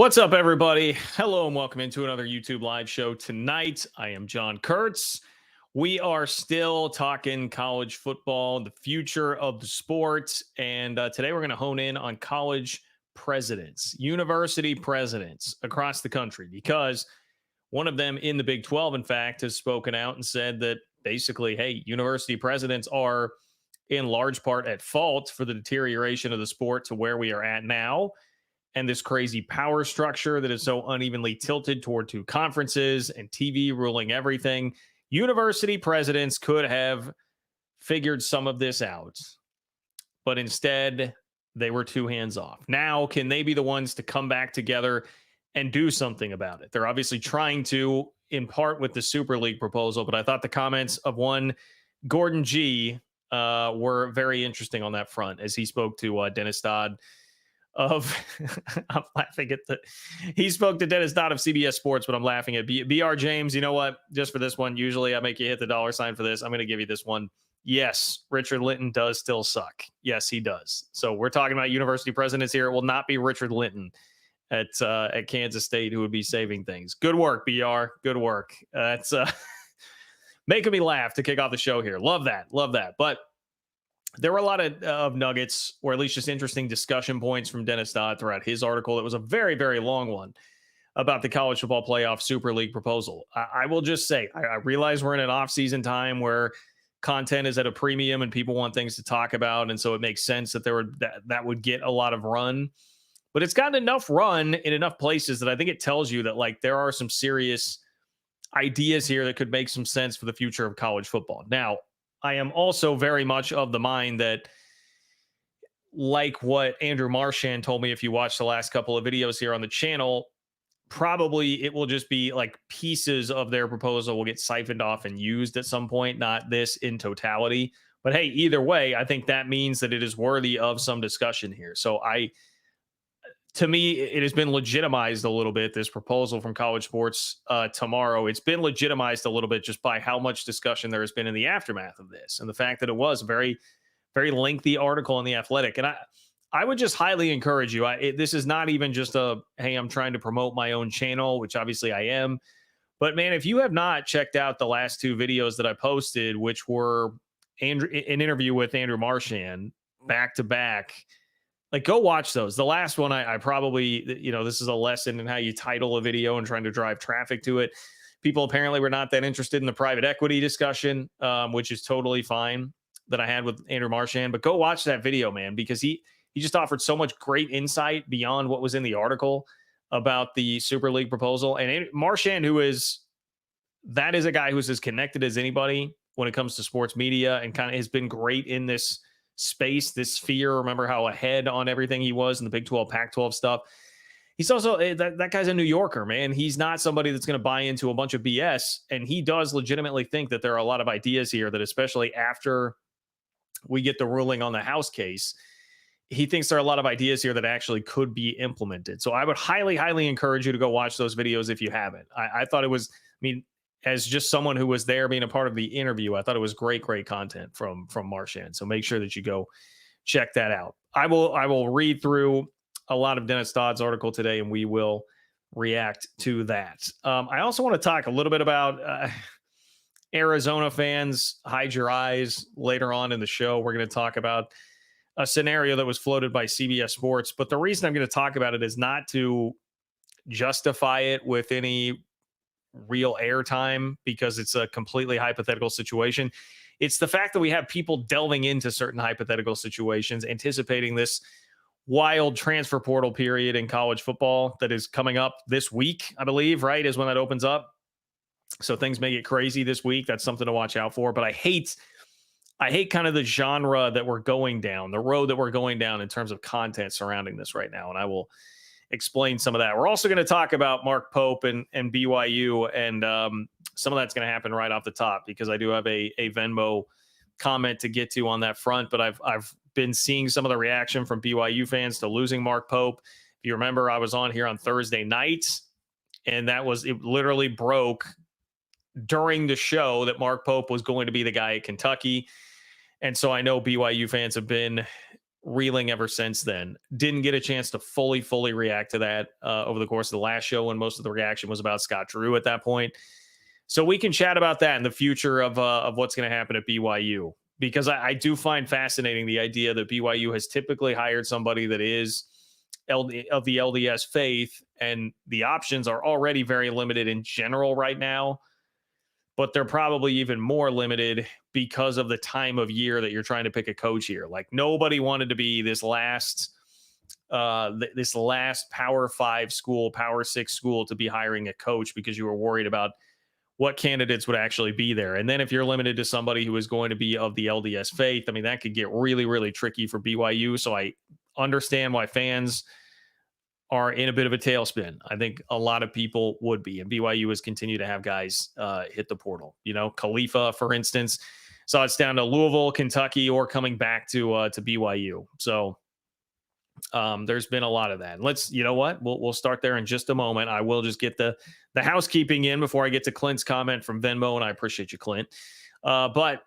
What's up, everybody? Hello, and welcome into another YouTube live show tonight. I am John Kurtz. We are still talking college football, the future of the sport, and today we're going to hone in on college presidents, university presidents across the country, because one of them in the Big 12, in fact, has spoken out and said that basically, hey, university presidents are in large part at fault for the deterioration of the sport to where we are at now, and this crazy power structure that is so unevenly tilted toward two conferences and TV ruling everything. University presidents could have figured some of this out, but instead they were too hands off. Now, can they be the ones to come back together and do something about it? They're obviously trying to, in part with the Super League proposal, but I thought the comments of one Gordon Gee were very interesting on that front as he spoke to Dennis Dodd of I'm laughing at he spoke to Dennis Dodd of CBS Sports, but I'm laughing at BR James. You know what? Just for this one, usually I make you hit the $sign for this. I'm going to give you this one. Yes, Richard Linton does still suck. Yes, he does. So we're talking about university presidents here. It will not be Richard Linton at Kansas State who would be saving things. Good work, BR. Good work. That's making me laugh to kick off the show here. Love that. Love that. But there were a lot of nuggets, or at least just interesting discussion points from Dennis Dodd throughout his article. It was a very, very long one about the college football playoff Super League proposal. I will just say, I realize we're in an off-season time where content is at a premium and people want things to talk about, and so it makes sense that that would get a lot of run. But it's gotten enough run in enough places that I think it tells you that like there are some serious ideas here that could make some sense for the future of college football. Now, I am also very much of the mind that, like what Andrew Marchand told me, if you watch the last couple of videos here on the channel, probably it will just be like pieces of their proposal will get siphoned off and used at some point, not this in totality. But hey, either way, I think that means that it is worthy of some discussion here. So to me, it has been legitimized a little bit, this proposal from College Sports tomorrow. It's been legitimized a little bit just by how much discussion there has been in the aftermath of this, and the fact that it was a very, very lengthy article in The Athletic. And I would just highly encourage you. This is not even just hey, I'm trying to promote my own channel, which obviously I am. But man, if you have not checked out the last two videos that I posted, which were an interview with Andrew Marchand back to back, like, go watch those. The last one, I probably, this is a lesson in how you title a video and trying to drive traffic to it. People apparently were not that interested in the private equity discussion, which is totally fine, that I had with Andrew Marchand. But go watch that video, man, because he just offered so much great insight beyond what was in the article about the Super League proposal. And Marchand, that is a guy who's as connected as anybody when it comes to sports media and kind of has been great in this space, this sphere. Remember how ahead on everything he was in the Big 12, Pac-12 stuff. He's also, that guy's a New Yorker, man. He's not somebody that's going to buy into a bunch of BS. And he does legitimately think that there are a lot of ideas here that, especially after we get the ruling on the House case, he thinks there are a lot of ideas here that actually could be implemented. So I would highly, highly encourage you to go watch those videos if you haven't. I thought it was, as just someone who was there being a part of the interview, I thought it was great content from Marchand. So make sure that you go check that out. I will read through a lot of Dennis Dodd's article today, and we will react to that. I also want to talk a little bit about Arizona fans. Hide your eyes. Later on in the show, we're going to talk about a scenario that was floated by CBS Sports. But the reason I'm going to talk about it is not to justify it with any real airtime, because it's a completely hypothetical situation. It's the fact that we have people delving into certain hypothetical situations, anticipating this wild transfer portal period in college football that is coming up this week, I believe, right, is when that opens up. So things may get crazy this week. That's something to watch out for. But I hate kind of the genre that we're going down, the road that we're going down in terms of content surrounding this right now. And I will explain some of that. We're also going to talk about Mark Pope and BYU, and some of that's going to happen right off the top, because I do have a Venmo comment to get to on that front. But I've been seeing some of the reaction from BYU fans to losing Mark Pope. If you remember, I was on here on Thursday night, and it literally broke during the show that Mark Pope was going to be the guy at Kentucky. And so I know BYU fans have been reeling ever since then. Didn't get a chance to fully react to that over the course of the last show when most of the reaction was about Scott Drew at that point. So we can chat about that in the future of what's going to happen at BYU, because I do find fascinating the idea that BYU has typically hired somebody that is of the LDS faith, and the options are already very limited in general right now, but they're probably even more limited because of the time of year that you're trying to pick a coach here. Like, nobody wanted to be this last Power 5 school, Power 6 school to be hiring a coach because you were worried about what candidates would actually be there. And then if you're limited to somebody who is going to be of the LDS faith, I mean, that could get really tricky for BYU. So I understand why fans are in a bit of a tailspin. I think a lot of people would be, and BYU has continued to have guys hit the portal. You know, Khalifa, for instance. So it's down to Louisville, Kentucky, or coming back to BYU. So there's been a lot of that. You know what? We'll start there in just a moment. I will just get the housekeeping in before I get to Clint's comment from Venmo, and I appreciate you, Clint. But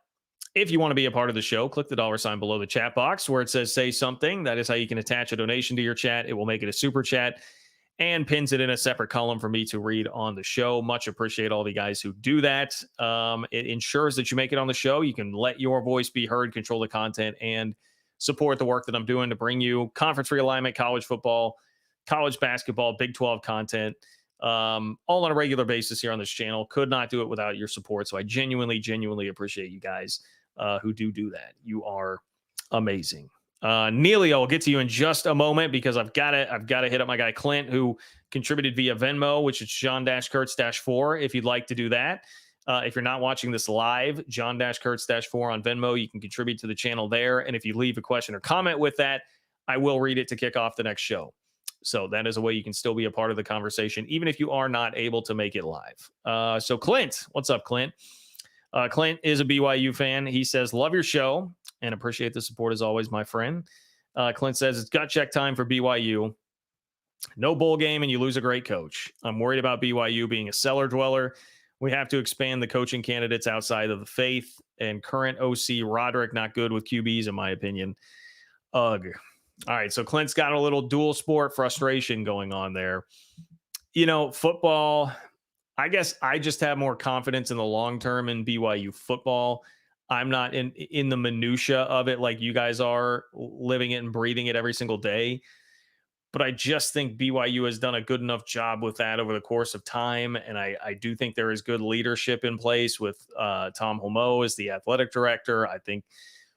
if you want to be a part of the show, click the $ below the chat box where it says "Say Something." That is how you can attach a donation to your chat. It will make it a super chat and pins it in a separate column for me to read on the show. Much appreciate all the guys who do that. It ensures that you make it on the show. You can let your voice be heard, control the content, and support the work that I'm doing to bring you conference realignment, college football, college basketball, Big 12 content, all on a regular basis here on this channel. Could not do it without your support. So I genuinely appreciate you guys who do that. You are amazing. Neelio, I'll get to you in just a moment because I've got to hit up my guy Clint, who contributed via Venmo, which is John-Kurtz-4 if you'd like to do that. If you're not watching this live, John-Kurtz-4 on Venmo, you can contribute to the channel there. And if you leave a question or comment with that, I will read it to kick off the next show. So that is a way you can still be a part of the conversation, even if you are not able to make it live. So Clint, what's up, Clint? Clint is a BYU fan. He says, love your show and appreciate the support as always, my friend. Clint says, it's gut check time for BYU. No bowl game and you lose a great coach. I'm worried about BYU being a cellar dweller. We have to expand the coaching candidates outside of the faith, and current OC Roderick, not good with QBs, in my opinion. Ugh. All right. So Clint's got a little dual sport frustration going on there. You know, football, I guess I just have more confidence in the long term in BYU football. I'm not in the minutia of it like you guys are, living it and breathing it every single day. But I just think BYU has done a good enough job with that over the course of time. And I do think there is good leadership in place with Tom Holmoe as the athletic director. I think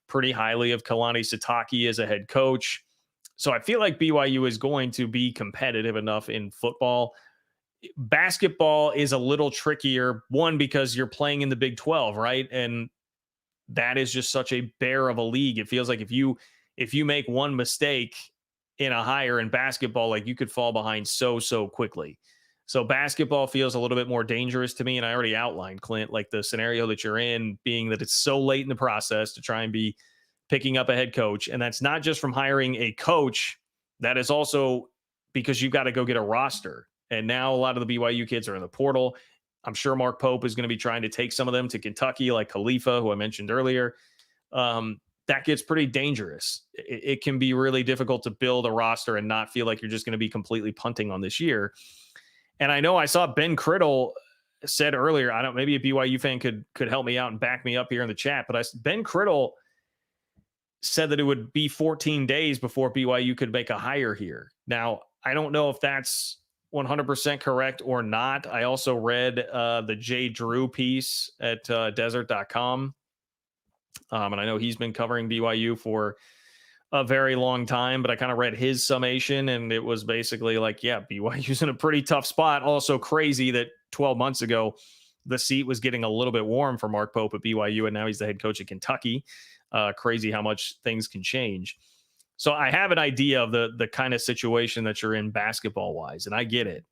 pretty highly of Kalani Sitake as a head coach. So I feel like BYU is going to be competitive enough in football. Basketball is a little trickier, one, because you're playing in the Big 12, right? And that is just such a bear of a league. It feels like if you make one mistake in a hire in basketball, like, you could fall behind so quickly. So basketball feels a little bit more dangerous to me. And I already outlined, Clint, like the scenario that you're in, being that it's so late in the process to try and be picking up a head coach. And that's not just from hiring a coach. That is also because you've got to go get a roster. And now a lot of the BYU kids are in the portal. I'm sure Mark Pope is going to be trying to take some of them to Kentucky, like Khalifa, who I mentioned earlier. That gets pretty dangerous. It can be really difficult to build a roster and not feel like you're just going to be completely punting on this year. And I know I saw Ben Criddle said earlier, maybe a BYU fan could help me out and back me up here in the chat, but Ben Criddle said that it would be 14 days before BYU could make a hire here. Now, I don't know if that's 100% correct or not. I also read the Jay Drew piece at desert.com. And I know he's been covering BYU for a very long time, but I kind of read his summation and it was basically like, yeah, BYU's in a pretty tough spot. Also crazy that 12 months ago, the seat was getting a little bit warm for Mark Pope at BYU, and now he's the head coach at Kentucky. Crazy how much things can change. So I have an idea of the kind of situation that you're in basketball wise, and I get it.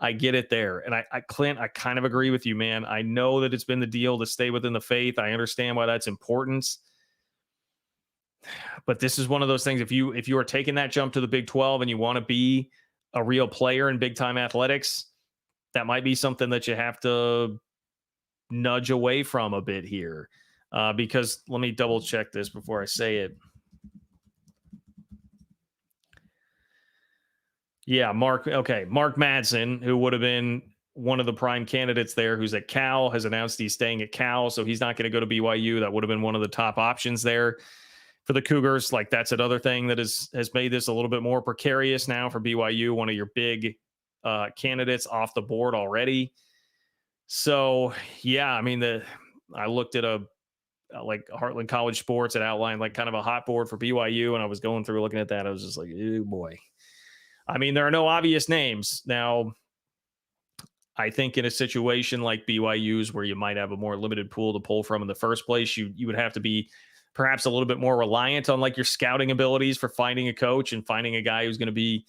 I get it there. And Clint, I kind of agree with you, man. I know that it's been the deal to stay within the faith. I understand why that's important. But this is one of those things. If you are taking that jump to the Big 12 and you want to be a real player in big time athletics, that might be something that you have to nudge away from a bit here. Because let me double check this before I say it. Yeah, Mark. Okay, Mark Madsen, who would have been one of the prime candidates there, who's at Cal, has announced he's staying at Cal, so he's not going to go to BYU. That would have been one of the top options there for the Cougars. Like that's another thing that has made this a little bit more precarious now for BYU. One of your big candidates off the board already. So yeah, I mean I looked at like Heartland College Sports. It outlined like kind of a hot board for BYU, and I was going through looking at that. I was just like, oh boy. I mean, there are no obvious names. Now, I think in a situation like BYU's where you might have a more limited pool to pull from in the first place, you would have to be perhaps a little bit more reliant on like your scouting abilities for finding a coach and finding a guy who's going to be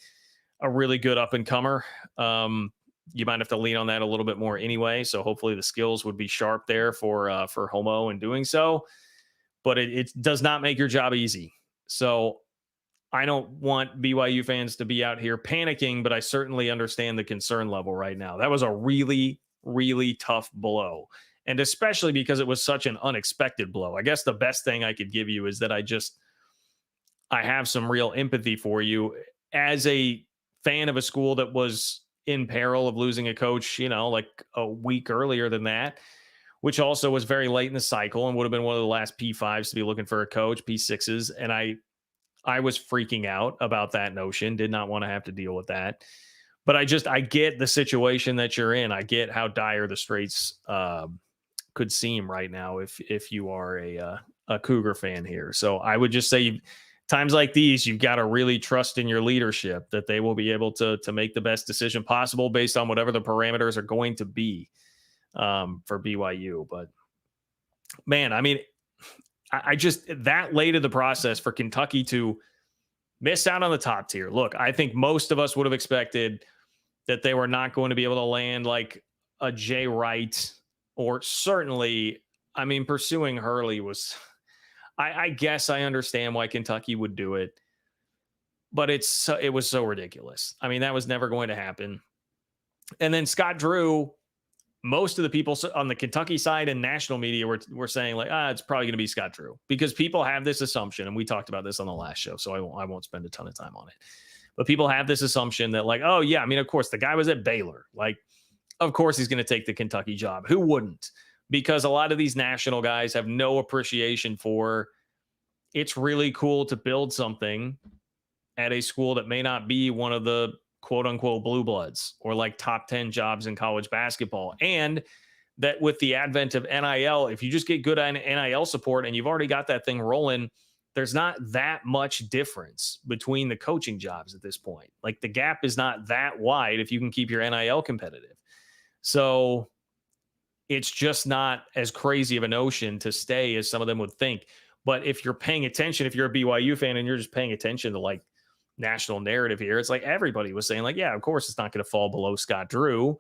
a really good up and comer. You might have to lean on that a little bit more anyway. So hopefully the skills would be sharp there for Homo in doing so. But it does not make your job easy. So I don't want BYU fans to be out here panicking, but I certainly understand the concern level right now. That was a really, really tough blow. And especially because it was such an unexpected blow. I guess the best thing I could give you is that I have some real empathy for you as a fan of a school that was in peril of losing a coach, like a week earlier than that, which also was very late in the cycle and would have been one of the last P5s to be looking for a coach, P6s. And I was freaking out about that notion, did not want to have to deal with that. But I get the situation that you're in. I get how dire the straits could seem right now if you are a Cougar fan here. So I would just say times like these, you've got to really trust in your leadership that they will be able to make the best decision possible based on whatever the parameters are going to be for BYU. But man, I mean, I just that late in the process for Kentucky to miss out on the top tier. Look, I think most of us would have expected that they were not going to be able to land like a Jay Wright, or certainly, I mean, pursuing Hurley was, I guess I understand why Kentucky would do it, but it was so ridiculous. I mean, that was never going to happen. And then Scott Drew, most of the people on the Kentucky side and national media were saying like, it's probably going to be Scott Drew, because people have this assumption. And we talked about this on the last show, so I won't spend a ton of time on it, but people have this assumption that like, oh yeah, I mean, of course the guy was at Baylor. Like, of course he's going to take the Kentucky job. Who wouldn't? Because a lot of these national guys have no appreciation for it's really cool to build something at a school that may not be one of the quote unquote blue bloods or like top 10 jobs in college basketball. And that with the advent of NIL, if you just get good on NIL support and you've already got that thing rolling, there's not that much difference between the coaching jobs at this point. Like the gap is not that wide if you can keep your NIL competitive. So it's just not as crazy of a notion to stay as some of them would think. But if you're paying attention, if you're a BYU fan and you're just paying attention to like national narrative here, it's like everybody was saying like, yeah, of course it's not going to fall below Scott Drew.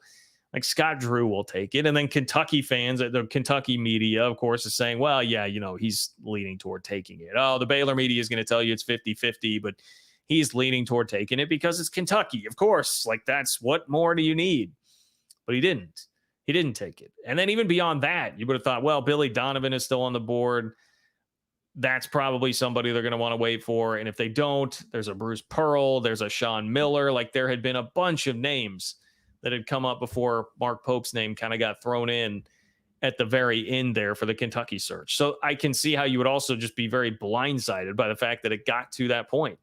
Like Scott Drew will take it. And then Kentucky fans, the Kentucky media, of course, is saying, well, yeah, he's leaning toward taking it. Oh, the Baylor media is going to tell you it's 50-50, but he's leaning toward taking it because it's Kentucky. Of course, like that's what more do you need? But he didn't. He didn't take it. And then even beyond that, you would have thought, well, Billy Donovan is still on the board. That's probably somebody they're going to want to wait for. And if they don't, there's a Bruce Pearl, there's a Sean Miller. Like there had been a bunch of names that had come up before Mark Pope's name kind of got thrown in at the very end there for the Kentucky search. So I can see how you would also just be very blindsided by the fact that it got to that point.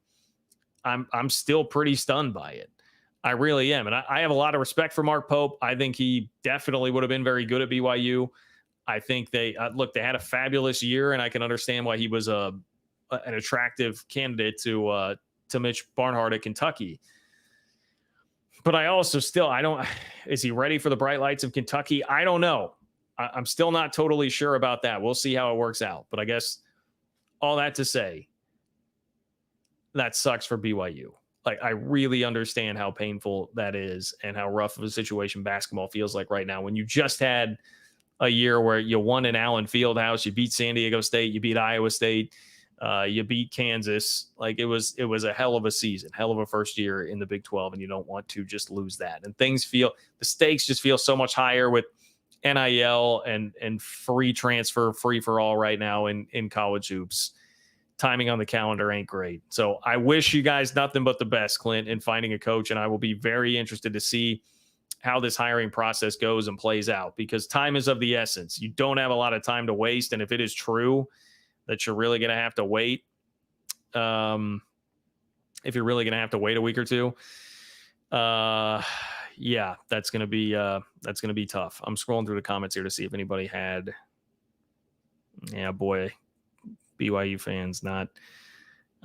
I'm still pretty stunned by it. I really am. And I have a lot of respect for Mark Pope. I think he definitely would have been very good at BYU. I think they had a fabulous year, and I can understand why he was an attractive candidate to Mitch Barnhart at Kentucky. But I also is he ready for the bright lights of Kentucky? I don't know. I'm still not totally sure about that. We'll see how it works out. But I guess all that to say, that sucks for BYU. Like, I really understand how painful that is and how rough of a situation basketball feels like right now when you just had a year where you won in Allen Fieldhouse, you beat San Diego State, you beat Iowa State, you beat Kansas. Like it was a hell of a season, hell of a first year in the Big 12, and you don't want to just lose that. And the stakes just feel so much higher with NIL and free transfer, free for all right now in college hoops. timing on the calendar ain't great. So I wish you guys nothing but the best, Clint, in finding a coach. And I will be very interested to see how this hiring process goes and plays out, because time is of the essence. You don't have a lot of time to waste. And if it is true that you're really going to have to wait, if you're really going to have to wait a week or two, yeah, that's going to be tough. I'm scrolling through the comments here to see if anybody had, yeah, boy, BYU fans, not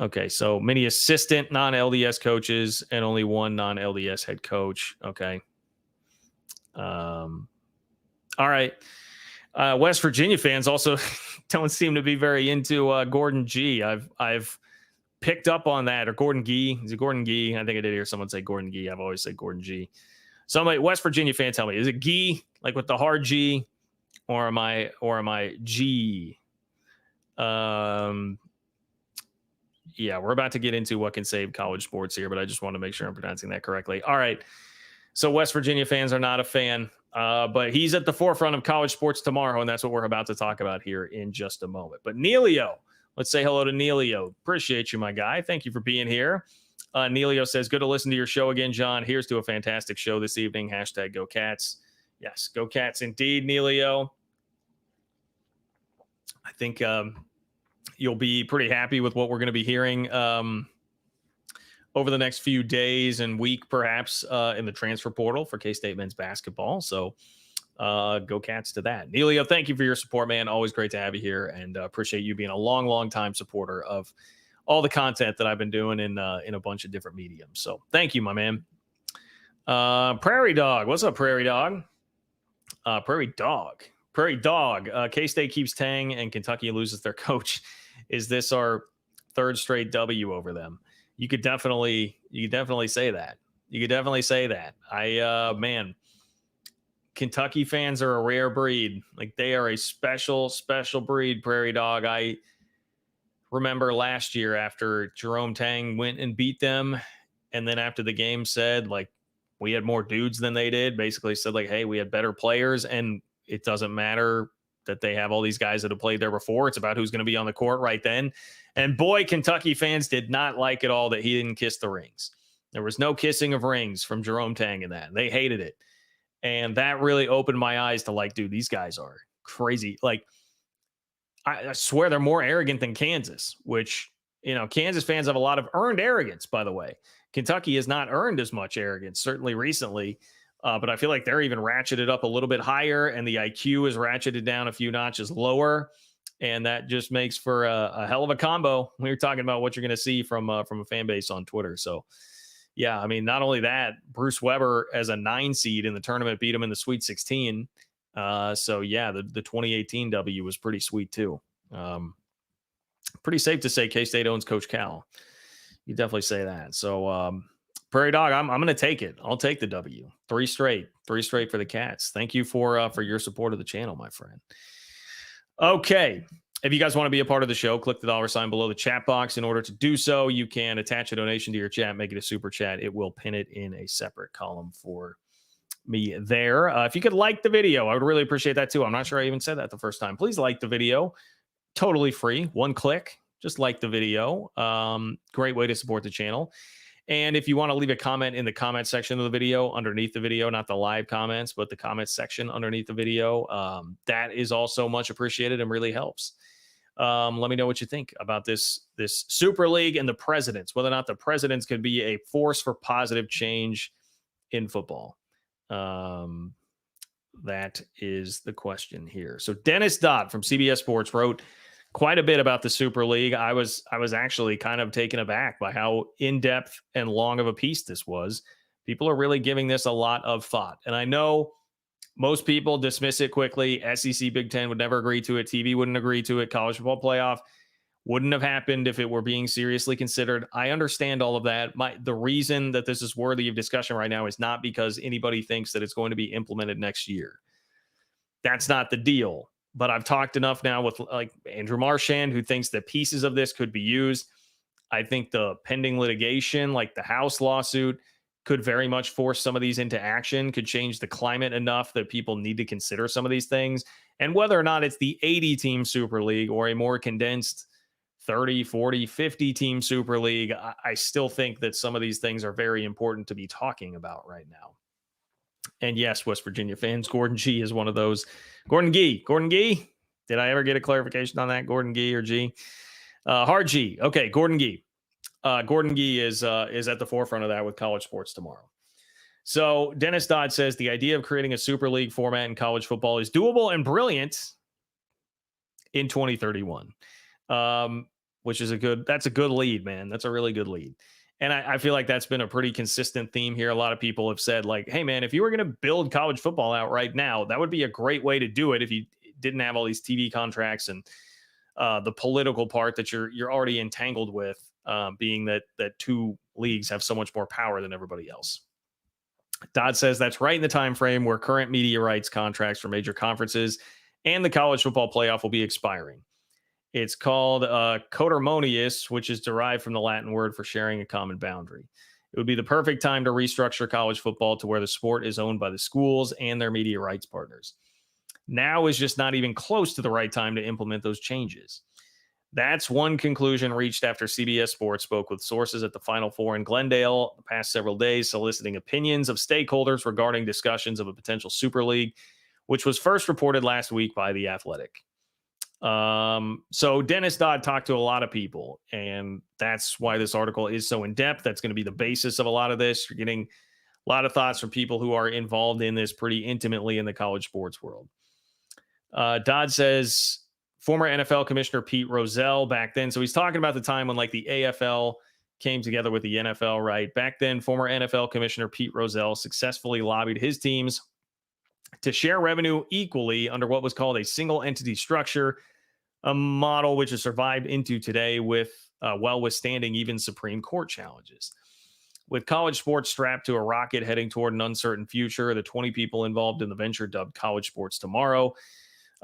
okay. So many assistant non-LDS coaches and only one non-LDS head coach. Okay. All right. West Virginia fans also don't seem to be very into Gordon Gee. I've picked up on that, or Gordon Gee. Is it Gordon Gee? I think I did hear someone say Gordon Gee. I've always said Gordon Gee. Somebody, West Virginia fan, tell me, is it Gee, like with the hard G, or am I G? Yeah, we're about to get into what can save college sports here, but I just want to make sure I'm pronouncing that correctly. All right. So West Virginia fans are not a fan, but he's at the forefront of college sports tomorrow, and that's what we're about to talk about here in just a moment. But Neilio, let's say hello to Neilio. Appreciate you, my guy. Thank you for being here. Neilio says, good to listen to your show again, John. Here's to a fantastic show this evening. Hashtag Go Cats. Yes, Go Cats indeed, Neilio. I think you'll be pretty happy with what we're going to be hearing over the next few days and week, perhaps, in the transfer portal for K-State men's basketball. So go Cats to that. Neilio, thank you for your support, man. Always great to have you here, and appreciate you being a long time supporter of all the content that I've been doing in a bunch of different mediums. So thank you, my man. Prairie Dog. What's up, Prairie Dog? Prairie Dog. K-State keeps Tang and Kentucky loses their coach. Is this our third straight W over them? You could definitely say that. Man, Kentucky fans are a rare breed. Like, they are a special breed, Prairie Dog. I remember last year after Jerome Tang went and beat them, and then after the game said, like, we had more dudes than they did, basically said, like, hey, we had better players, and it doesn't matter that they have all these guys that have played there before. It's about who's going to be on the court right then. And boy, Kentucky fans did not like it all that he didn't kiss the rings. There was no kissing of rings from Jerome Tang in that. They hated it. And that really opened my eyes to, like, dude, these guys are crazy. Like, I swear they're more arrogant than Kansas, which, you know, Kansas fans have a lot of earned arrogance, by the way. Kentucky has not earned as much arrogance, certainly recently. But I feel like they're even ratcheted up a little bit higher, and the IQ is ratcheted down a few notches lower. And that just makes for a hell of a combo when you're talking about what you're going to see from a fan base on Twitter. So, yeah, I mean, not only that, Bruce Weber as a 9 seed in the tournament beat him in the Sweet 16. So, yeah, the 2018 W was pretty sweet, too. Pretty safe to say K-State owns Coach Cal. You definitely say that. So, Prairie Dog, I'm going to take it. I'll take the W. 3 straight for the Cats. Thank you for your support of the channel, my friend. Okay. If you guys want to be a part of the show, click the $ below the chat box. In order to do so, you can attach a donation to your chat, make it a super chat. It will pin it in a separate column for me there. If you could like the video, I would really appreciate that too. I'm not sure I even said that the first time. Please like the video. Totally free. 1 click. Just like the video. Great way to support the channel. And if you want to leave a comment in the comment section of the video, underneath the video, not the live comments, but the comment section underneath the video, that is also much appreciated and really helps. Let me know what you think about this Super League and the presidents, whether or not the presidents could be a force for positive change in football. That is the question here. So Dennis Dodd from CBS Sports wrote quite a bit about the Super League. I was actually kind of taken aback by how in-depth and long of a piece this was. People are really giving this a lot of thought. And I know most people dismiss it quickly. SEC, Big Ten would never agree to it. TV wouldn't agree to it. College football playoff wouldn't have happened if it were being seriously considered. I understand all of that. The reason that this is worthy of discussion right now is not because anybody thinks that it's going to be implemented next year. That's not the deal. But I've talked enough now with, like, Andrew Marchand, who thinks that pieces of this could be used. I think the pending litigation, like the House lawsuit, could very much force some of these into action, could change the climate enough that people need to consider some of these things. And whether or not it's the 80-team Super League or a more condensed 30, 40, 50 team Super League. I still think that some of these things are very important to be talking about right now. And yes, West Virginia fans, Gordon Gee is one of those. Gordon Gee. Did I ever get a clarification on that? Gordon Gee or G? Hard G. Okay, Gordon Gee. Gordon Gee is at the forefront of that with college sports tomorrow. So Dennis Dodd says the idea of creating a Super League format in college football is doable and brilliant in 2031, which is that's a good lead, man. That's a really good lead. And I feel like that's been a pretty consistent theme here. A lot of people have said, like, hey, man, if you were going to build college football out right now, that would be a great way to do it if you didn't have all these TV contracts and the political part that you're already entangled with, being that two leagues have so much more power than everybody else. Dodd says that's right in the time frame where current media rights contracts for major conferences and the college football playoff will be expiring. It's called cotermonious, which is derived from the Latin word for sharing a common boundary. It would be the perfect time to restructure college football to where the sport is owned by the schools and their media rights partners. Now is just not even close to the right time to implement those changes. That's one conclusion reached after CBS Sports spoke with sources at the Final Four in Glendale the past several days, soliciting opinions of stakeholders regarding discussions of a potential Super League, which was first reported last week by The Athletic. So Dennis Dodd talked to a lot of people, and that's why this article is so in depth. That's going to be the basis of a lot of this. You're getting a lot of thoughts from people who are involved in this pretty intimately in the college sports world. Dodd says former NFL Commissioner Pete Rozelle back then. So he's talking about the time when like the AFL came together with the NFL, right? Back then, former NFL Commissioner Pete Rozelle successfully lobbied his teams to share revenue equally under what was called a single entity structure, a model which has survived into today with while withstanding even Supreme Court challenges. With college sports strapped to a rocket heading toward an uncertain future, the 20 people involved in the venture dubbed College Sports Tomorrow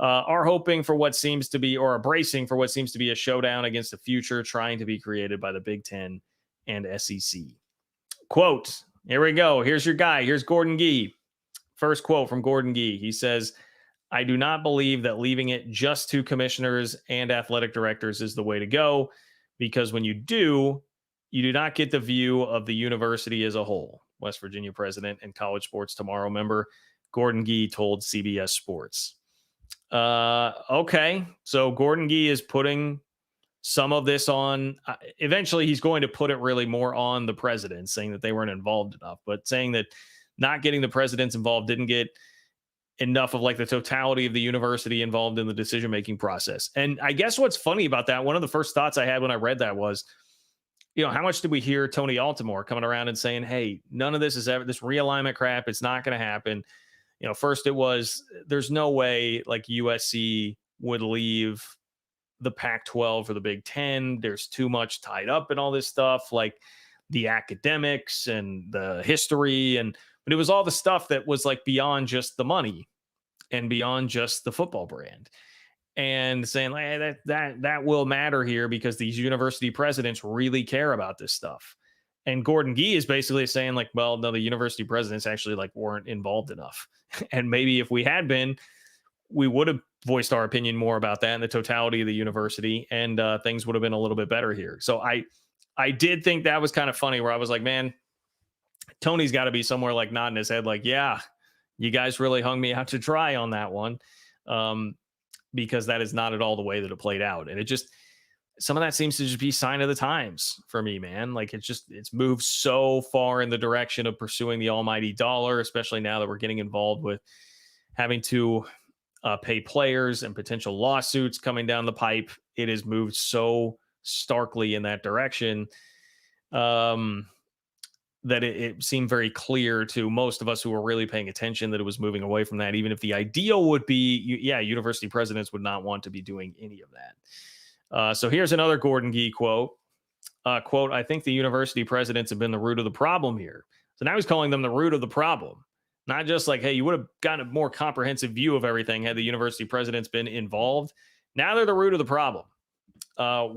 are hoping for what seems to be, or are bracing for what seems to be a showdown against a future trying to be created by the Big Ten and SEC. Quote, here we go. Here's your guy. Here's Gordon Gee. First quote from Gordon Gee. He says, I do not believe that leaving it just to commissioners and athletic directors is the way to go, because when you do not get the view of the university as a whole. West Virginia president and College Sports Tomorrow member Gordon Gee told CBS Sports. Okay, so Gordon Gee is putting some of this on. Eventually, he's going to put it really more on the president, saying that they weren't involved enough, but saying that not getting the presidents involved didn't get enough of like the totality of the university involved in the decision-making process. And I guess what's funny about that, one of the first thoughts I had when I read that was, you know, how much did we hear Tony Altimore coming around and saying, hey, none of this is ever, this realignment crap, it's not going to happen. You know, first it was, there's no way like USC would leave the Pac-12 for the Big Ten. There's too much tied up in all this stuff, like the academics and the history. But it was all the stuff that was like beyond just the money and beyond just the football brand. And saying like, hey, that will matter here because these university presidents really care about this stuff. And Gordon Gee is basically saying like, well, no, the university presidents actually like weren't involved enough. And maybe if we had been, we would have voiced our opinion more about that and the totality of the university, and things would have been a little bit better here. So I did think that was kind of funny, where I was like, man, Tony's got to be somewhere like nodding his head like, yeah, you guys really hung me out to dry on that one. Because that is not at all the way that it played out. And it just, some of that seems to just be sign of the times for me, man. Like it's moved so far in the direction of pursuing the almighty dollar, especially now that we're getting involved with having to pay players and potential lawsuits coming down the pipe. It has moved so starkly in that direction that it seemed very clear to most of us who were really paying attention that it was moving away from that, even if the ideal would be, university presidents would not want to be doing any of that. So here's another Gordon Gee quote. Quote, I think the university presidents have been the root of the problem here. So now he's calling them the root of the problem. Not just like, hey, you would have gotten a more comprehensive view of everything had the university presidents been involved. Now they're the root of the problem.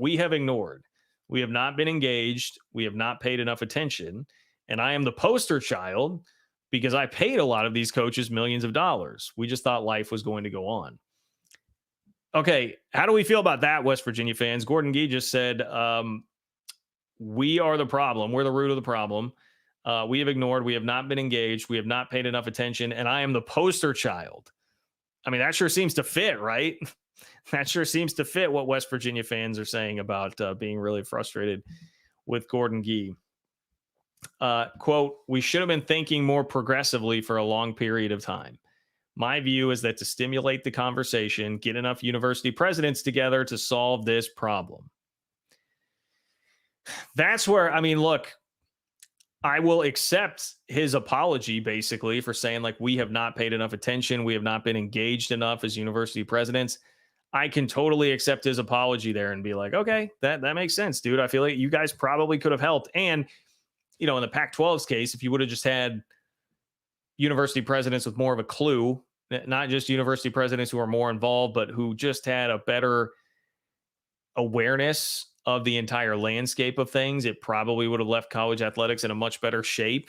We have ignored. We have not been engaged. We have not paid enough attention. And I am the poster child because I paid a lot of these coaches millions of dollars. We just thought life was going to go on. Okay, how do we feel about that, West Virginia fans? Gordon Gee just said, we are the problem. We're the root of the problem. We have ignored. We have not been engaged. We have not paid enough attention. And I am the poster child. I mean, that sure seems to fit, right? That sure seems to fit what West Virginia fans are saying about being really frustrated with Gordon Gee. Quote, we should have been thinking more progressively for a long period of time. My view is that to stimulate the conversation, get enough university presidents together to solve this problem. That's where, I mean, look, I will accept his apology basically for saying, like, we have not paid enough attention. We have not been engaged enough as university presidents. I can totally accept his apology there and be like, okay, that makes sense, dude. I feel like you guys probably could have helped. And, you know, in the Pac-12's case, if you would have just had university presidents with more of a clue, not just university presidents who are more involved, but who just had a better awareness of the entire landscape of things, it probably would have left college athletics in a much better shape.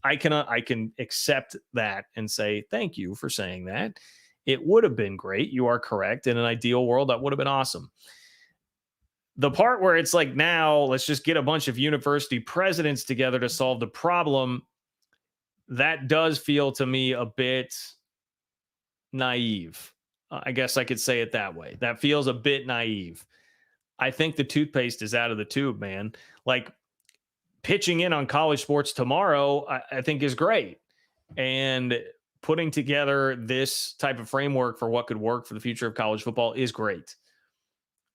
I can accept that and say, thank you for saying that. It would have been great. You are correct. In an ideal world, that would have been awesome. The part where it's like, now let's just get a bunch of university presidents together to solve the problem, that does feel to me a bit naive. I guess I could say it that way. That feels a bit naive. I think the toothpaste is out of the tube, man. Like, pitching in on college sports tomorrow, I think is great. And putting together this type of framework for what could work for the future of college football is great.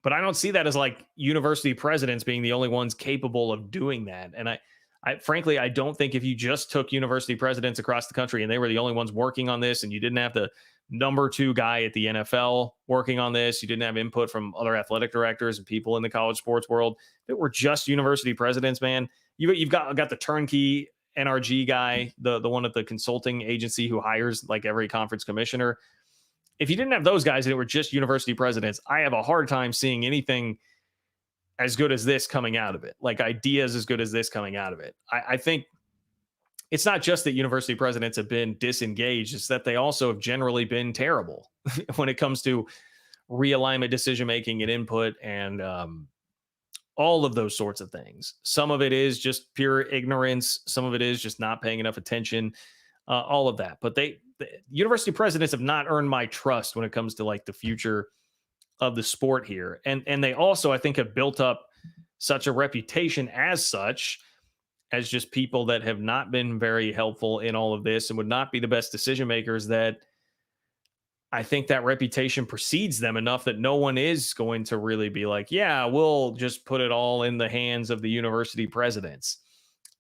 But I don't see that as like university presidents being the only ones capable of doing that. And I frankly, I don't think if you just took university presidents across the country and they were the only ones working on this, and you didn't have the number 2 guy at the NFL working on this, you didn't have input from other athletic directors and people in the college sports world, that were just university presidents, man, you've got the turnkey NRG guy, the one at the consulting agency who hires like every conference commissioner. If you didn't have those guys and it were just university presidents, I have a hard time seeing anything as good as this coming out of it, like ideas as good as this coming out of it. I think it's not just that university presidents have been disengaged, it's that they also have generally been terrible when it comes to realignment, decision-making and input, and all of those sorts of things. Some of it is just pure ignorance. Some of it is just not paying enough attention, all of that. But the university presidents have not earned my trust when it comes to like the future of the sport here. And they also, I think, have built up such a reputation as such, as just people that have not been very helpful in all of this and would not be the best decision makers, that I think that reputation precedes them enough that no one is going to really be like, yeah, we'll just put it all in the hands of the university presidents.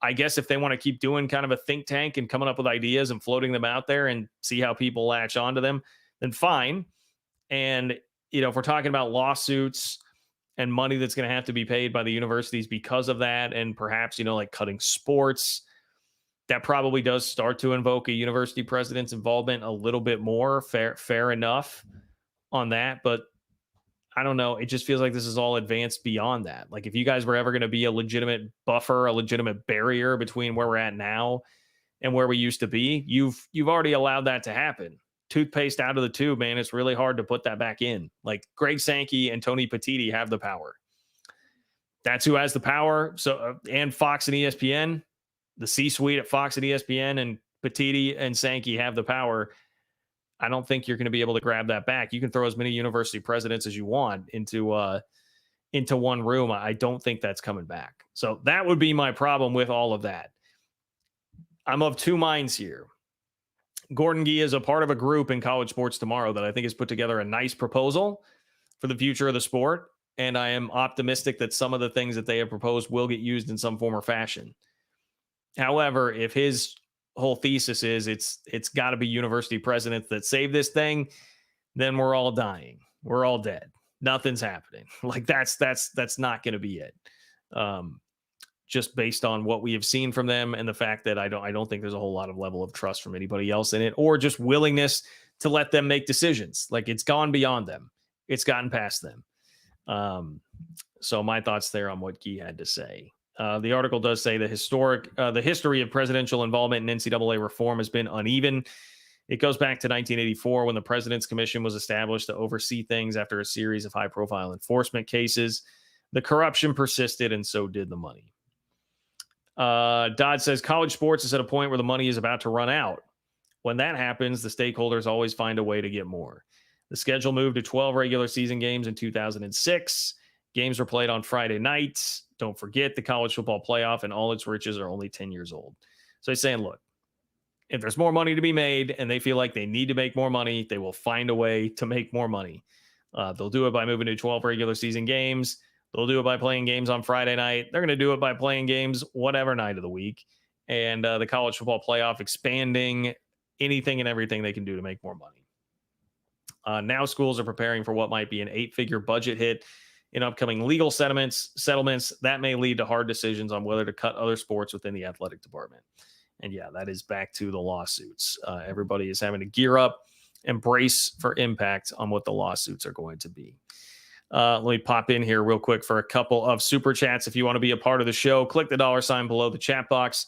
I guess if they want to keep doing kind of a think tank and coming up with ideas and floating them out there and see how people latch onto them, then fine. And, you know, if we're talking about lawsuits and money that's going to have to be paid by the universities because of that, and perhaps, you know, like cutting sports, that probably does start to invoke a university president's involvement a little bit more. Fair enough on that. But I don't know. It just feels like this is all advanced beyond that. Like, if you guys were ever going to be a legitimate buffer, a legitimate barrier between where we're at now and where we used to be, you've already allowed that to happen. Toothpaste out of the tube, man. It's really hard to put that back in. Like, Greg Sankey and Tony Petitti have the power. That's who has the power. So, and Fox and ESPN, the C-suite at Fox and ESPN, and Petitti and Sankey have the power. I don't think you're going to be able to grab that back. You can throw as many university presidents as you want into one room. I don't think that's coming back. So that would be my problem with all of that. I'm of two minds here. Gordon Gee is a part of a group in College Sports Tomorrow that I think has put together a nice proposal for the future of the sport. And I am optimistic that some of the things that they have proposed will get used in some form or fashion. However, if his whole thesis is it's got to be university presidents that save this thing, then we're all dying. We're all dead. Nothing's happening. Like, that's not going to be it. Just based on what we have seen from them and the fact that I don't think there's a whole lot of level of trust from anybody else in it, or just willingness to let them make decisions. Like, it's gone beyond them. It's gotten past them. So my thoughts there on what Gee had to say. The article does say the history of presidential involvement in NCAA reform has been uneven. It goes back to 1984 when the President's Commission was established to oversee things after a series of high-profile enforcement cases. The corruption persisted, and so did the money. Dodd says college sports is at a point where the money is about to run out. When that happens, the stakeholders always find a way to get more. The schedule moved to 12 regular season games in 2006. Games were played on Friday nights. Don't forget the college football playoff and all its riches are only 10 years old. So he's saying, look, if there's more money to be made and they feel like they need to make more money, they will find a way to make more money. They'll do it by moving to 12 regular season games. They'll do it by playing games on Friday night. They're going to do it by playing games whatever night of the week. And the college football playoff expanding anything and everything they can do to make more money. Now schools are preparing for what might be an 8-figure budget hit in upcoming legal settlements that may lead to hard decisions on whether to cut other sports within the athletic department. And yeah, that is back to the lawsuits. Everybody is having to gear up and brace for impact on what the lawsuits are going to be. Let me pop in here real quick for a couple of super chats. If you want to be a part of the show, click the $sign below the chat box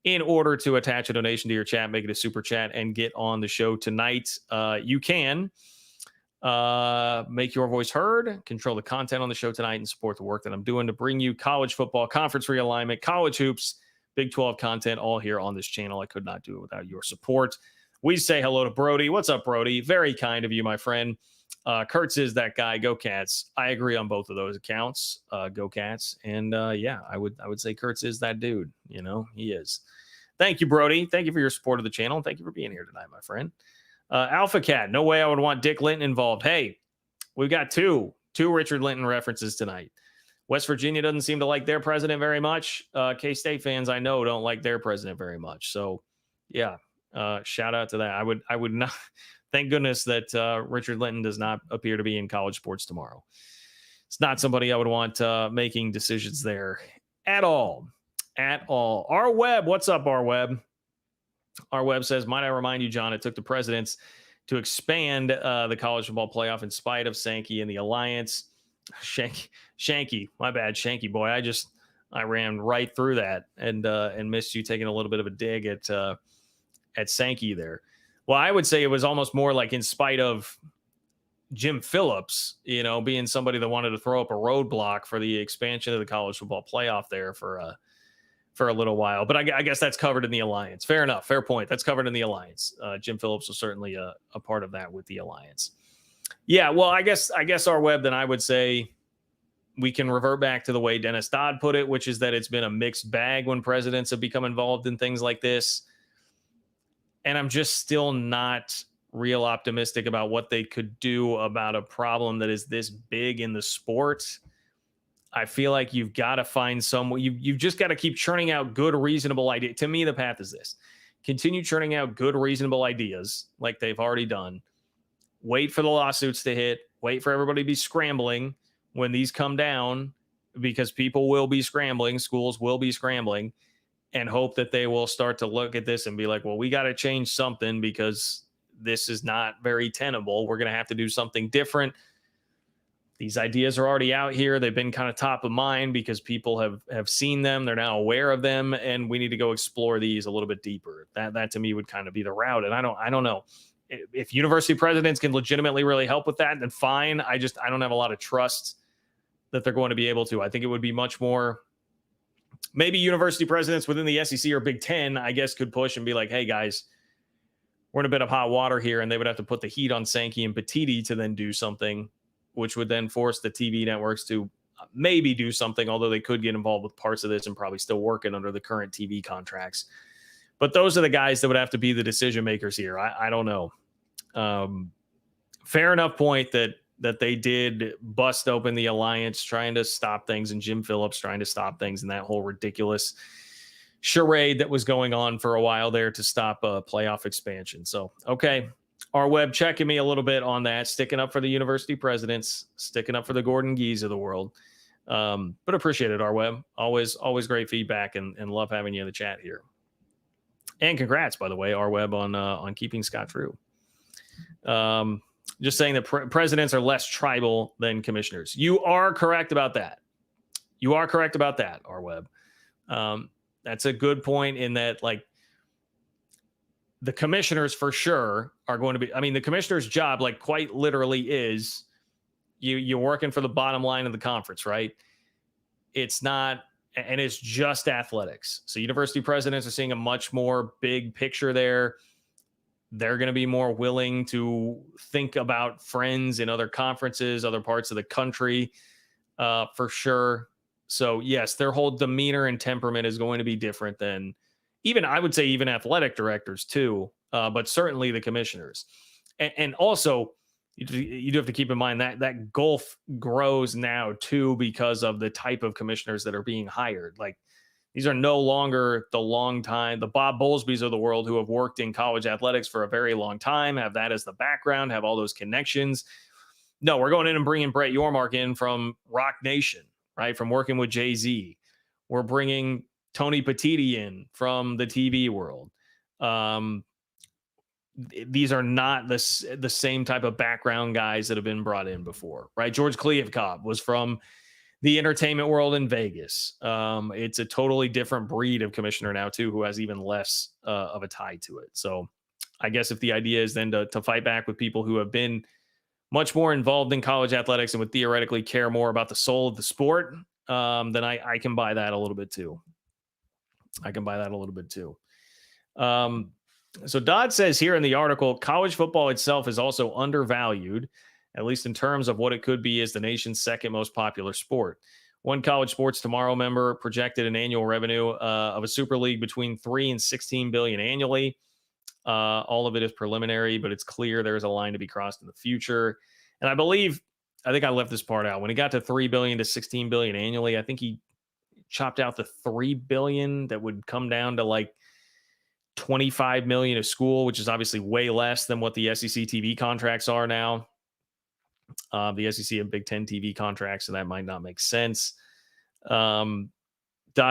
in order to attach a donation to your chat, make it a super chat, and get on the show tonight. You can make your voice heard, control the content on the show tonight, and support the work that I'm doing to bring you college football, conference realignment, college hoops, Big 12 content, all here on this channel. I could not do it without your support. We say hello to Brody. What's up, Brody? Very kind of you, my friend. Kurtz is that guy. Go Cats. I agree on both of those accounts. Go Cats. And yeah, I would say Kurtz is that dude. You know, he is. Thank you, Brody. Thank you for your support of the channel. And thank you for being here tonight, my friend. Alpha Cat. No way I would want Dick Linton involved. Hey, we've got two Richard Linton references tonight. West Virginia doesn't seem to like their president very much. K-State fans, I know, don't like their president very much. So, yeah, shout out to that. I would not. Thank goodness that Richard Linton does not appear to be in college sports tomorrow. It's not somebody I would want making decisions there at all. At all. R Web, what's up, R Web? R Web says, might I remind you, John, it took the presidents to expand the college football playoff in spite of Sankey and the alliance. Shanky, my bad, Shanky boy. I ran right through that and missed you taking a little bit of a dig at Sankey there. Well, I would say it was almost more like in spite of Jim Phillips, you know, being somebody that wanted to throw up a roadblock for the expansion of the college football playoff there for a little while. But I guess that's covered in the alliance. Fair enough. Fair point. That's covered in the alliance. Jim Phillips was certainly a part of that with the alliance. Yeah, well, I guess our Web, then I would say we can revert back to the way Dennis Dodd put it, which is that it's been a mixed bag when presidents have become involved in things like this. And I'm just still not real optimistic about what they could do about a problem that is this big in the sport. I feel like you've got to find you've just got to keep churning out good, reasonable ideas. To me, the path is this. Continue churning out good, reasonable ideas like they've already done. Wait for the lawsuits to hit. Wait for everybody to be scrambling when these come down, because people will be scrambling. Schools will be scrambling, and hope that they will start to look at this and be like, well, we got to change something because this is not very tenable. We're going to have to do something different. These ideas are already out here. They've been kind of top of mind because people have seen them. They're now aware of them, and we need to go explore these a little bit deeper. That to me would kind of be the route. And I don't know. If university presidents can legitimately really help with that, then fine. I don't have a lot of trust that they're going to be able to. I think it would be much more, maybe university presidents within the SEC or Big Ten, I guess, could push and be like, hey, guys, we're in a bit of hot water here. And they would have to put the heat on Sankey and Petiti to then do something, which would then force the TV networks to maybe do something, although they could get involved with parts of this and probably still working under the current TV contracts. But those are the guys that would have to be the decision makers here. I don't know. Fair enough point that they did bust open the alliance trying to stop things, and Jim Phillips trying to stop things, and that whole ridiculous charade that was going on for a while there to stop playoff expansion. So, okay. Our Web checking me a little bit on that, sticking up for the university presidents, sticking up for the Gordon Gees of the world. But appreciate it, our Web. Always great feedback, and love having you in the chat here. And congrats, by the way, our Web on keeping Scott Drew. Just saying that presidents are less tribal than commissioners. You are correct about that. Our Web. That's a good point in that, like, the commissioners for sure are going to be, I mean, the commissioner's job, like quite literally is you're working for the bottom line of the conference, right? It's not, and it's just athletics. So university presidents are seeing a much more big picture there. They're going to be more willing to think about friends in other conferences, other parts of the country, for sure. So yes, their whole demeanor and temperament is going to be different than even, I would say, even athletic directors too, but certainly the commissioners. And also, you do have to keep in mind that that gulf grows now too because of the type of commissioners that are being hired. Like these are no longer the Bob Bowlesbys of the world who have worked in college athletics for a very long time, have that as the background, have all those connections. No, we're going in and bringing Brett Yormark in from Rock Nation, right? From working with Jay-Z. We're bringing Tony Petitti in from the TV world. These are not the same type of background guys that have been brought in before, right? George Kliavkoff was from the entertainment world in Vegas. It's a totally different breed of commissioner now too, who has even less of a tie to it. So I guess if the idea is then to fight back with people who have been much more involved in college athletics and would theoretically care more about the soul of the sport, then I can buy that a little bit too. So Dodd says here in the article, college football itself is also undervalued, at least in terms of what it could be as the nation's second most popular sport. One College Sports Tomorrow member projected an annual revenue of a super league between 3 and 16 billion annually. All of it is preliminary, but it's clear there's a line to be crossed in the future. And I think I left this part out. When he got to 3 billion to 16 billion annually, I think he chopped out the 3 billion that would come down to like 25 million a school, which is obviously way less than what the SEC TV contracts are now. The SEC have Big Ten TV contracts, so that might not make sense. Dodd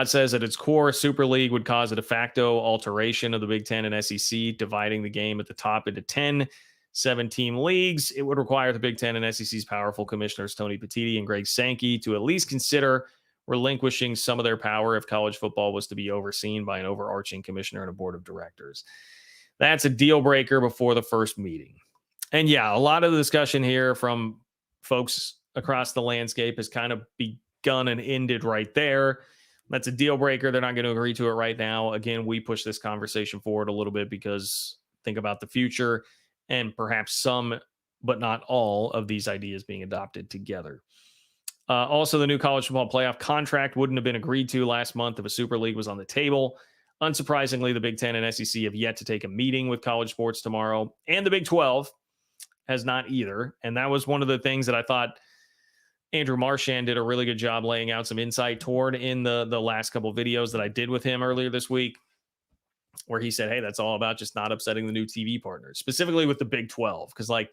says at its core, Super League would cause a de facto alteration of the Big Ten and SEC, dividing the game at the top into 10 7-team leagues. It would require the Big Ten and SEC's powerful commissioners, Tony Petitti and Greg Sankey, to at least consider relinquishing some of their power if college football was to be overseen by an overarching commissioner and a board of directors. That's a deal breaker before the first meeting. And yeah, a lot of the discussion here from folks across the landscape has kind of begun and ended right there. That's a deal breaker. They're not going to agree to it right now. Again, we push this conversation forward a little bit because think about the future and perhaps some, but not all, of these ideas being adopted together. Also, the new college football playoff contract wouldn't have been agreed to last month if a Super League was on the table. Unsurprisingly, the Big Ten and SEC have yet to take a meeting with College Sports Tomorrow, and the Big 12 has not either. And that was one of the things that I thought Andrew Marchand did a really good job laying out some insight toward in the last couple of videos that I did with him earlier this week, where he said, hey, that's all about just not upsetting the new TV partners, specifically with the Big 12. Because, like,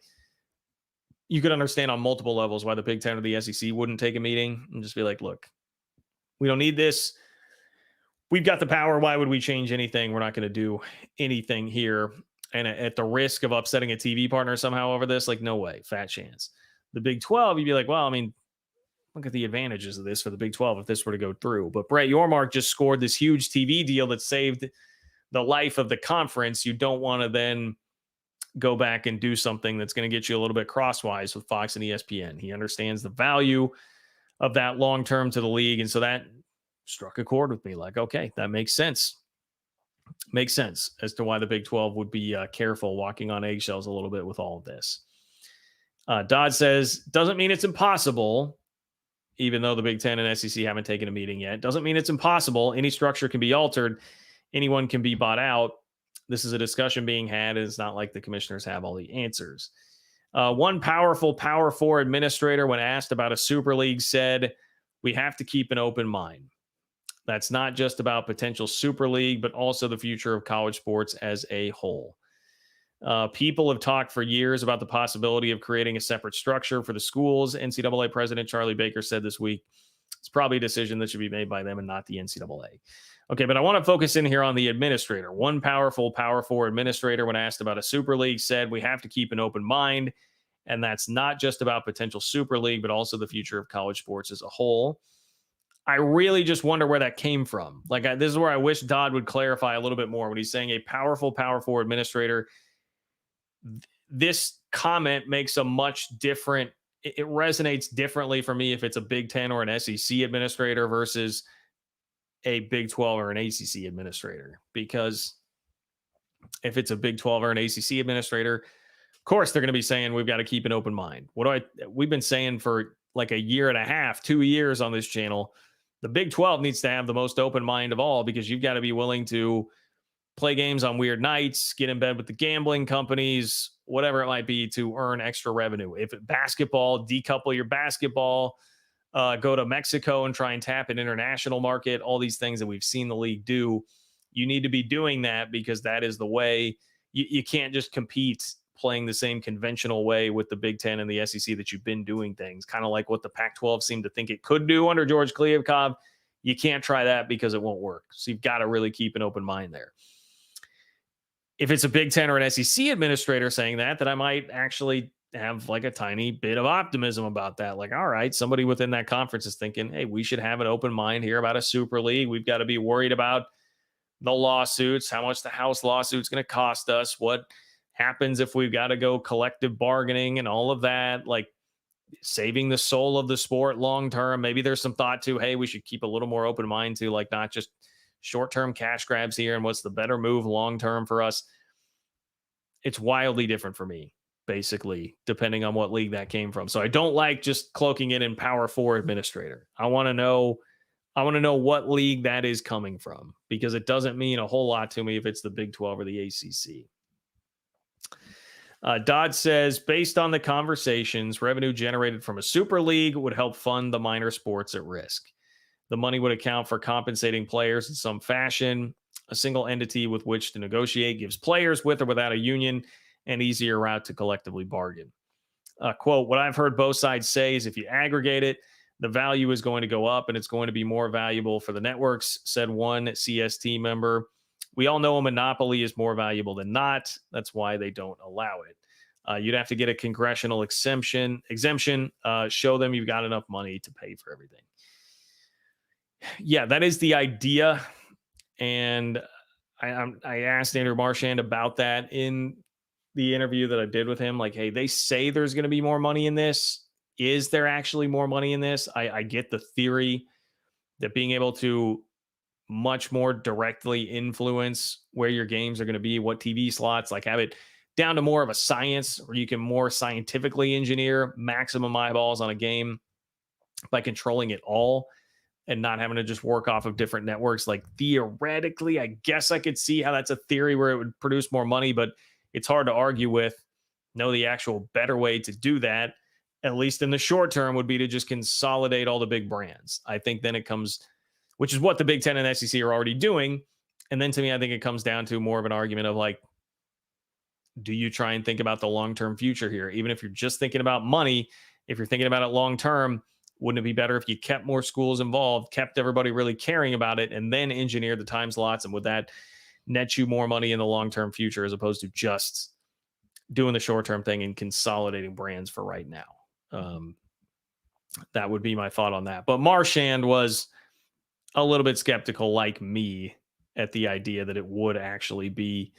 you could understand on multiple levels why the Big Ten or the SEC wouldn't take a meeting and just be like, look, we don't need this. We've got the power. Why would we change anything? We're not going to do anything here. And at the risk of upsetting a TV partner somehow over this, like, no way, fat chance. The Big 12, you'd be like, well, I mean, look at the advantages of this for the Big 12 if this were to go through. But Brett Yormark just scored this huge TV deal that saved the life of the conference. You don't want to then go back and do something that's going to get you a little bit crosswise with Fox and ESPN. He understands the value of that long-term to the league. And so that struck a chord with me. Like, okay, that makes sense. Makes sense as to why the Big 12 would be careful, walking on eggshells a little bit with all of this. Dodd says, doesn't mean it's impossible, even though the Big Ten and SEC haven't taken a meeting yet. Doesn't mean it's impossible. Any structure can be altered. Anyone can be bought out. This is a discussion being had, and it's not like the commissioners have all the answers. One powerful Power 4 administrator, when asked about a Super League, said, we have to keep an open mind. That's not just about potential Super League, but also the future of college sports as a whole. People have talked for years about the possibility of creating a separate structure for the schools. NCAA President Charlie Baker said this week, it's probably a decision that should be made by them and not the NCAA. Okay, but I want to focus in here on the administrator. One powerful Power 4 administrator, when asked about a Super League, said we have to keep an open mind, and that's not just about potential Super League, but also the future of college sports as a whole. I really just wonder where that came from. Like, this is where I wish Dodd would clarify a little bit more when he's saying a powerful, power forward administrator. This comment makes a much different, it resonates differently for me if it's a Big Ten or an SEC administrator versus a Big 12 or an ACC administrator. Because if it's a Big 12 or an ACC administrator, of course they're going to be saying we've got to keep an open mind. We've been saying for like a year and a half, 2 years on this channel, the Big 12 needs to have the most open mind of all, because you've got to be willing to play games on weird nights, get in bed with the gambling companies, whatever it might be, to earn extra revenue. If basketball, decouple your basketball, go to Mexico and try and tap an international market, all these things that we've seen the league do. You need to be doing that, because that is the way. You can't just compete playing the same conventional way with the Big Ten and the SEC that you've been doing things, kind of like what the Pac-12 seemed to think it could do under George Kliavkoff. You can't try that because it won't work. So you've got to really keep an open mind there. If it's a Big Ten or an SEC administrator saying that I might actually have like a tiny bit of optimism about that. Like, all right, somebody within that conference is thinking, hey, we should have an open mind here about a super league. We've got to be worried about the lawsuits, how much the House lawsuit's going to cost us, what happens if we've got to go collective bargaining and all of that, like saving the soul of the sport long term. Maybe there's some thought to, hey, we should keep a little more open mind to, like, not just short-term cash grabs here and what's the better move long-term for us. It's wildly different for me, basically, depending on what league that came from. So I don't like just cloaking it in power four administrator. I want to know what league that is coming from, because it doesn't mean a whole lot to me if it's the Big 12 or the ACC. Dodd says, based on the conversations, revenue generated from a super league would help fund the minor sports at risk. The money would account for compensating players in some fashion. A single entity with which to negotiate gives players with or without a union an easier route to collectively bargain. Quote, what I've heard both sides say is if you aggregate it, the value is going to go up and it's going to be more valuable for the networks, said one CST member. We all know a monopoly is more valuable than not. That's why they don't allow it. You'd have to get a congressional exemption, show them you've got enough money to pay for everything. Yeah, that is the idea. And I asked Andrew Marchand about that in the interview that I did with him. Like, hey, they say there's going to be more money in this. Is there actually more money in this? I get the theory that being able to much more directly influence where your games are going to be, what TV slots, like have it down to more of a science where you can more scientifically engineer maximum eyeballs on a game by controlling it all and not having to just work off of different networks. Like, theoretically, I guess I could see how that's a theory where it would produce more money, but it's hard to argue with. No, the actual better way to do that, at least in the short term, would be to just consolidate all the big brands. I think then it comes, which is what the Big Ten and SEC are already doing. And then to me, I think it comes down to more of an argument of like, do you try and think about the long-term future here? Even if you're just thinking about money, if you're thinking about it long-term, wouldn't it be better if you kept more schools involved, kept everybody really caring about it, and then engineered the time slots? And would that net you more money in the long-term future as opposed to just doing the short-term thing and consolidating brands for right now? That would be my thought on that. But Marchand was a little bit skeptical, like me, at the idea that it would actually be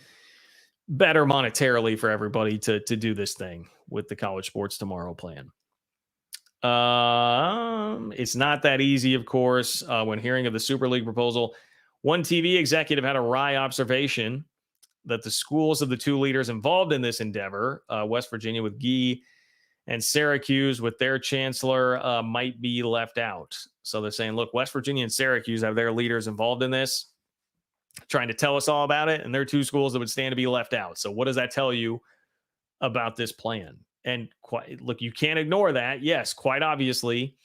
better monetarily for everybody to do this thing with the College Sports Tomorrow plan. It's not that easy, of course. When hearing of the Super League proposal, one TV executive had a wry observation that the schools of the two leaders involved in this endeavor, West Virginia with Gee and Syracuse with their chancellor, might be left out. So they're saying, look, West Virginia and Syracuse have their leaders involved in this, trying to tell us all about it, and they're two schools that would stand to be left out. So what does that tell you about this plan? And look, you can't ignore that. Yes, quite obviously,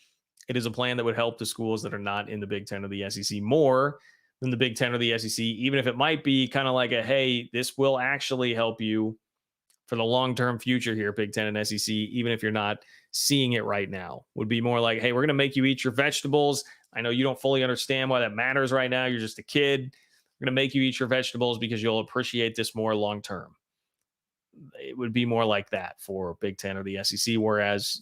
it is a plan that would help the schools that are not in the Big Ten or the SEC more than the Big Ten or the SEC, even if it might be kind of like a, hey, this will actually help you for the long-term future here, Big Ten and SEC, even if you're not seeing it right now. Would be more like, hey, we're going to make you eat your vegetables. I know you don't fully understand why that matters right now. You're just a kid. We're going to make you eat your vegetables because you'll appreciate this more long-term. It would be more like that for Big Ten or the SEC, whereas,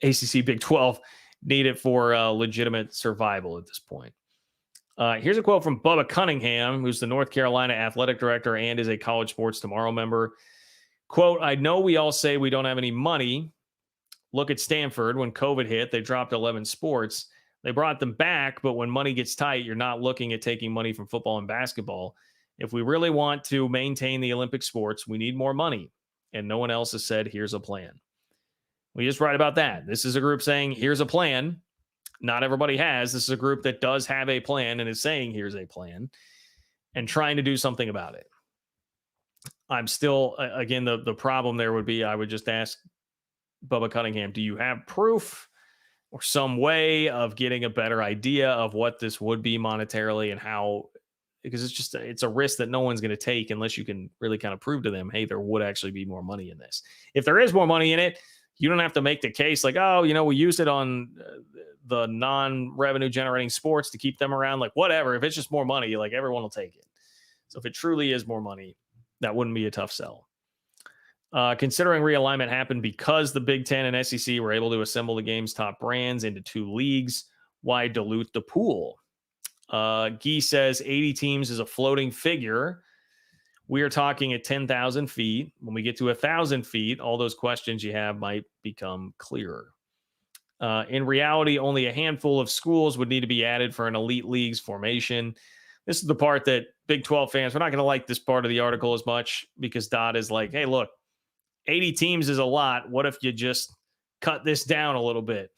ACC, Big 12, need it for legitimate survival at this point. Here's a quote from Bubba Cunningham, who's the North Carolina athletic director and is a College Sports Tomorrow member. Quote, I know we all say we don't have any money. Look at Stanford. When COVID hit, they dropped 11 sports. They brought them back, but when money gets tight, you're not looking at taking money from football and basketball. If we really want to maintain the Olympic sports, we need more money. And no one else has said, here's a plan. We just write about that. This is a group saying, here's a plan. Not everybody has. This is a group that does have a plan and is saying, here's a plan, and trying to do something about it. I'm still, again, the problem there would be, I would just ask Bubba Cunningham, do you have proof or some way of getting a better idea of what this would be monetarily and how, because it's a risk that no one's going to take unless you can really kind of prove to them, hey, there would actually be more money in this. If there is more money in it, you don't have to make the case like, oh, we used it on the non-revenue generating sports to keep them around. Like, whatever. If it's just more money, like, everyone will take it. So if it truly is more money, that wouldn't be a tough sell. Considering realignment happened because the Big Ten and SEC were able to assemble the game's top brands into 2 leagues, why dilute the pool? Gee says 80 teams is a floating figure. We are talking at 10,000 feet. When we get to 1,000 feet, all those questions you have might become clearer. In reality, only a handful of schools would need to be added for an elite league's formation. This is the part that Big 12 fans, we're not going to like this part of the article as much because Dodd is like, hey, look, 80 teams is a lot. What if you just cut this down a little bit?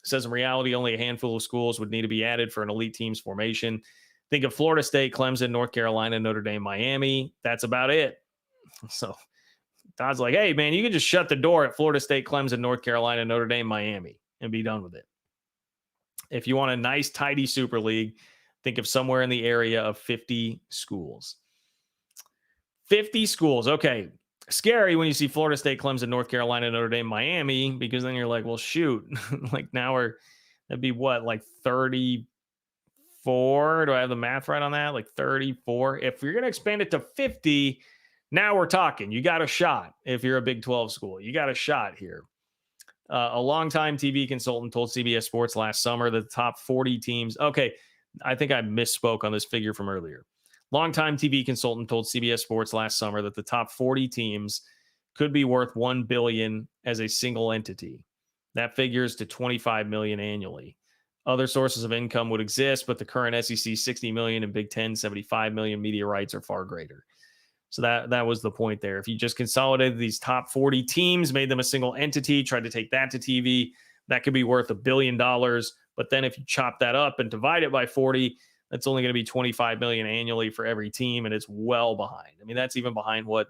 Says in reality, only a handful of schools would need to be added for an elite team's formation. Think of Florida State, Clemson, North Carolina, Notre Dame, Miami. That's about it. So Dodd's like, hey, man, you can just shut the door at Florida State, Clemson, North Carolina, Notre Dame, Miami, and be done with it. If you want a nice, tidy Super League, think of somewhere in the area of 50 schools. 50 schools. Okay. Scary when you see Florida State, Clemson, North Carolina, Notre Dame, Miami, because then you're like, well, shoot, like now that'd be what, like 34? Do I have the math right on that? Like 34. If you're going to expand it to 50, now we're talking. You got a shot. If you're a Big 12 school, you got a shot here. A longtime TV consultant told CBS Sports last summer that the top 40 teams. Okay, I think I misspoke on this figure from earlier. Longtime TV consultant told CBS Sports last summer that the top 40 teams could be worth $1 billion as a single entity. That figures to $25 million annually. Other sources of income would exist, but the current SEC $60 million and Big Ten $75 million media rights are far greater. So that was the point there. If you just consolidated these top 40 teams, made them a single entity, tried to take that to TV, that could be worth $1 billion. But then if you chop that up and divide it by 40, that's only going to be $25 million annually for every team, and it's well behind. I mean, that's even behind what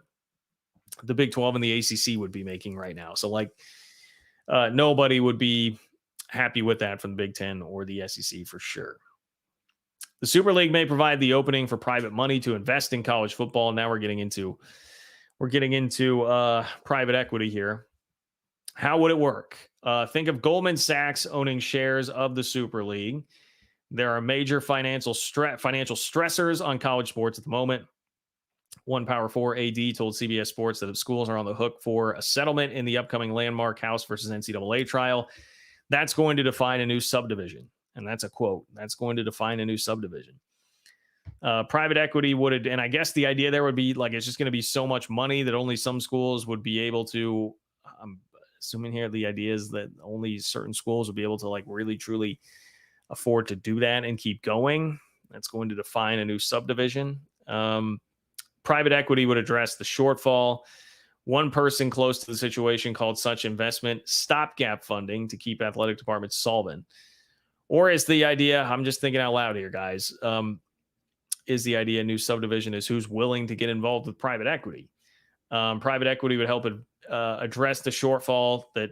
the Big 12 and the ACC would be making right now. So, like, nobody would be happy with that from the Big 10 or the SEC for sure. The Super League may provide the opening for private money to invest in college football. Now we're getting into private equity here. How would it work? Think of Goldman Sachs owning shares of the Super League. There are major financial stressors on college sports at the moment. One Power 4 AD told CBS Sports that if schools are on the hook for a settlement in the upcoming landmark House versus NCAA trial, that's going to define a new subdivision. And that's a quote. That's going to define a new subdivision. Private equity would, and I guess the idea there would be like it's just going to be so much money that only some schools would be able to. I'm assuming here the idea is that only certain schools would be able to like really truly afford to do that and keep going. That's going to define a new subdivision. Private equity would address the shortfall. One person close to the situation called such investment stopgap funding to keep athletic departments solvent. Or is the idea, I'm just thinking out loud here, guys, is the idea new subdivision is who's willing to get involved with private equity. Private equity would help address the shortfall that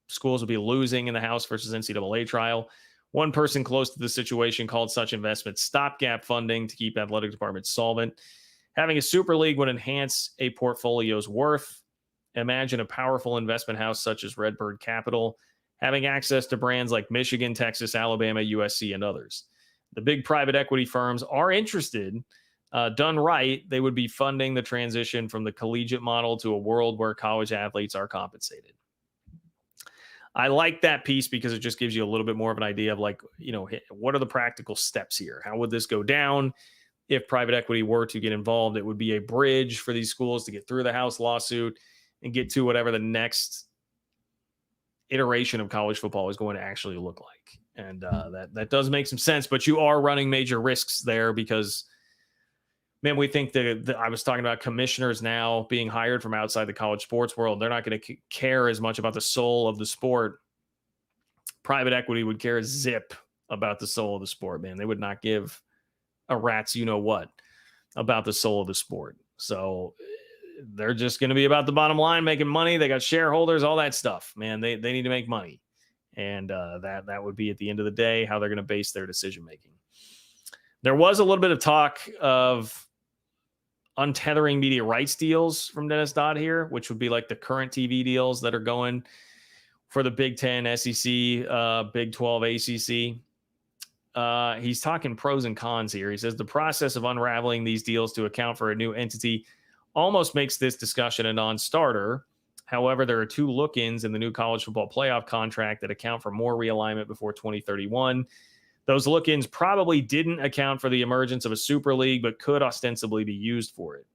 schools would be losing in the House versus NCAA trial. One person close to the situation called such investment stopgap funding to keep athletic departments solvent. Having a super league would enhance a portfolio's worth. Imagine a powerful investment house such as Redbird Capital having access to brands like Michigan, Texas, Alabama, USC, and others. The big private equity firms are interested. Done right, they would be funding the transition from the collegiate model to a world where college athletes are compensated. I like that piece because it just gives you a little bit more of an idea of like, what are the practical steps here? How would this go down? If private equity were to get involved, it would be a bridge for these schools to get through the House lawsuit and get to whatever the next iteration of college football is going to actually look like. And that does make some sense, but you are running major risks there because, man, we think that I was talking about commissioners now being hired from outside the college sports world. They're not going to care as much about the soul of the sport. Private equity would care a zip about the soul of the sport, man. They would not give a rat's what about the soul of the sport. So they're just going to be about the bottom line, making money. They got shareholders, all that stuff, man. They need to make money. And that would be at the end of the day how they're going to base their decision making. There was a little bit of talk of untethering media rights deals from Dennis Dodd here, which would be like the current TV deals that are going for the Big Ten, SEC, Big 12, ACC. He's talking pros and cons here. He says the process of unraveling these deals to account for a new entity almost makes this discussion a non-starter. However, there are two look-ins in the new college football playoff contract that account for more realignment before 2031. Those look-ins probably didn't account for the emergence of a super league, but could ostensibly be used for it.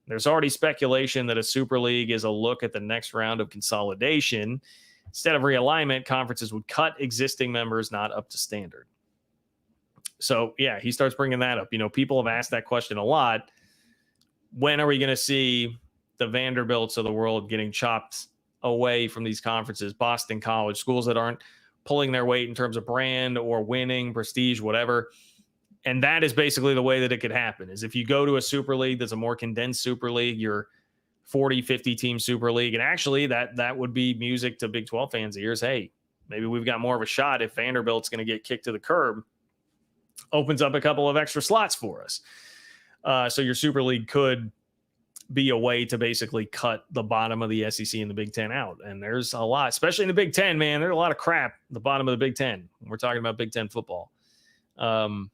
There's already speculation that a super league is a look at the next round of consolidation. Instead of realignment, conferences would cut existing members not up to standard. So, yeah, he starts bringing that up. People have asked that question a lot. When are we going to see the Vanderbilts of the world getting chopped away from these conferences? Boston College, schools that aren't pulling their weight in terms of brand or winning, prestige, whatever. And that is basically the way that it could happen, is if you go to a super league that's a more condensed super league, your 40, 50 team super league. And actually that would be music to Big 12 fans' ears. Hey, maybe we've got more of a shot if Vanderbilt's going to get kicked to the curb. Opens up a couple of extra slots for us. So your super league could be a way to basically cut the bottom of the SEC and the Big Ten out. And there's a lot, especially in the Big Ten, man. There's a lot of crap at the bottom of the Big Ten. We're talking about Big Ten football. Dodd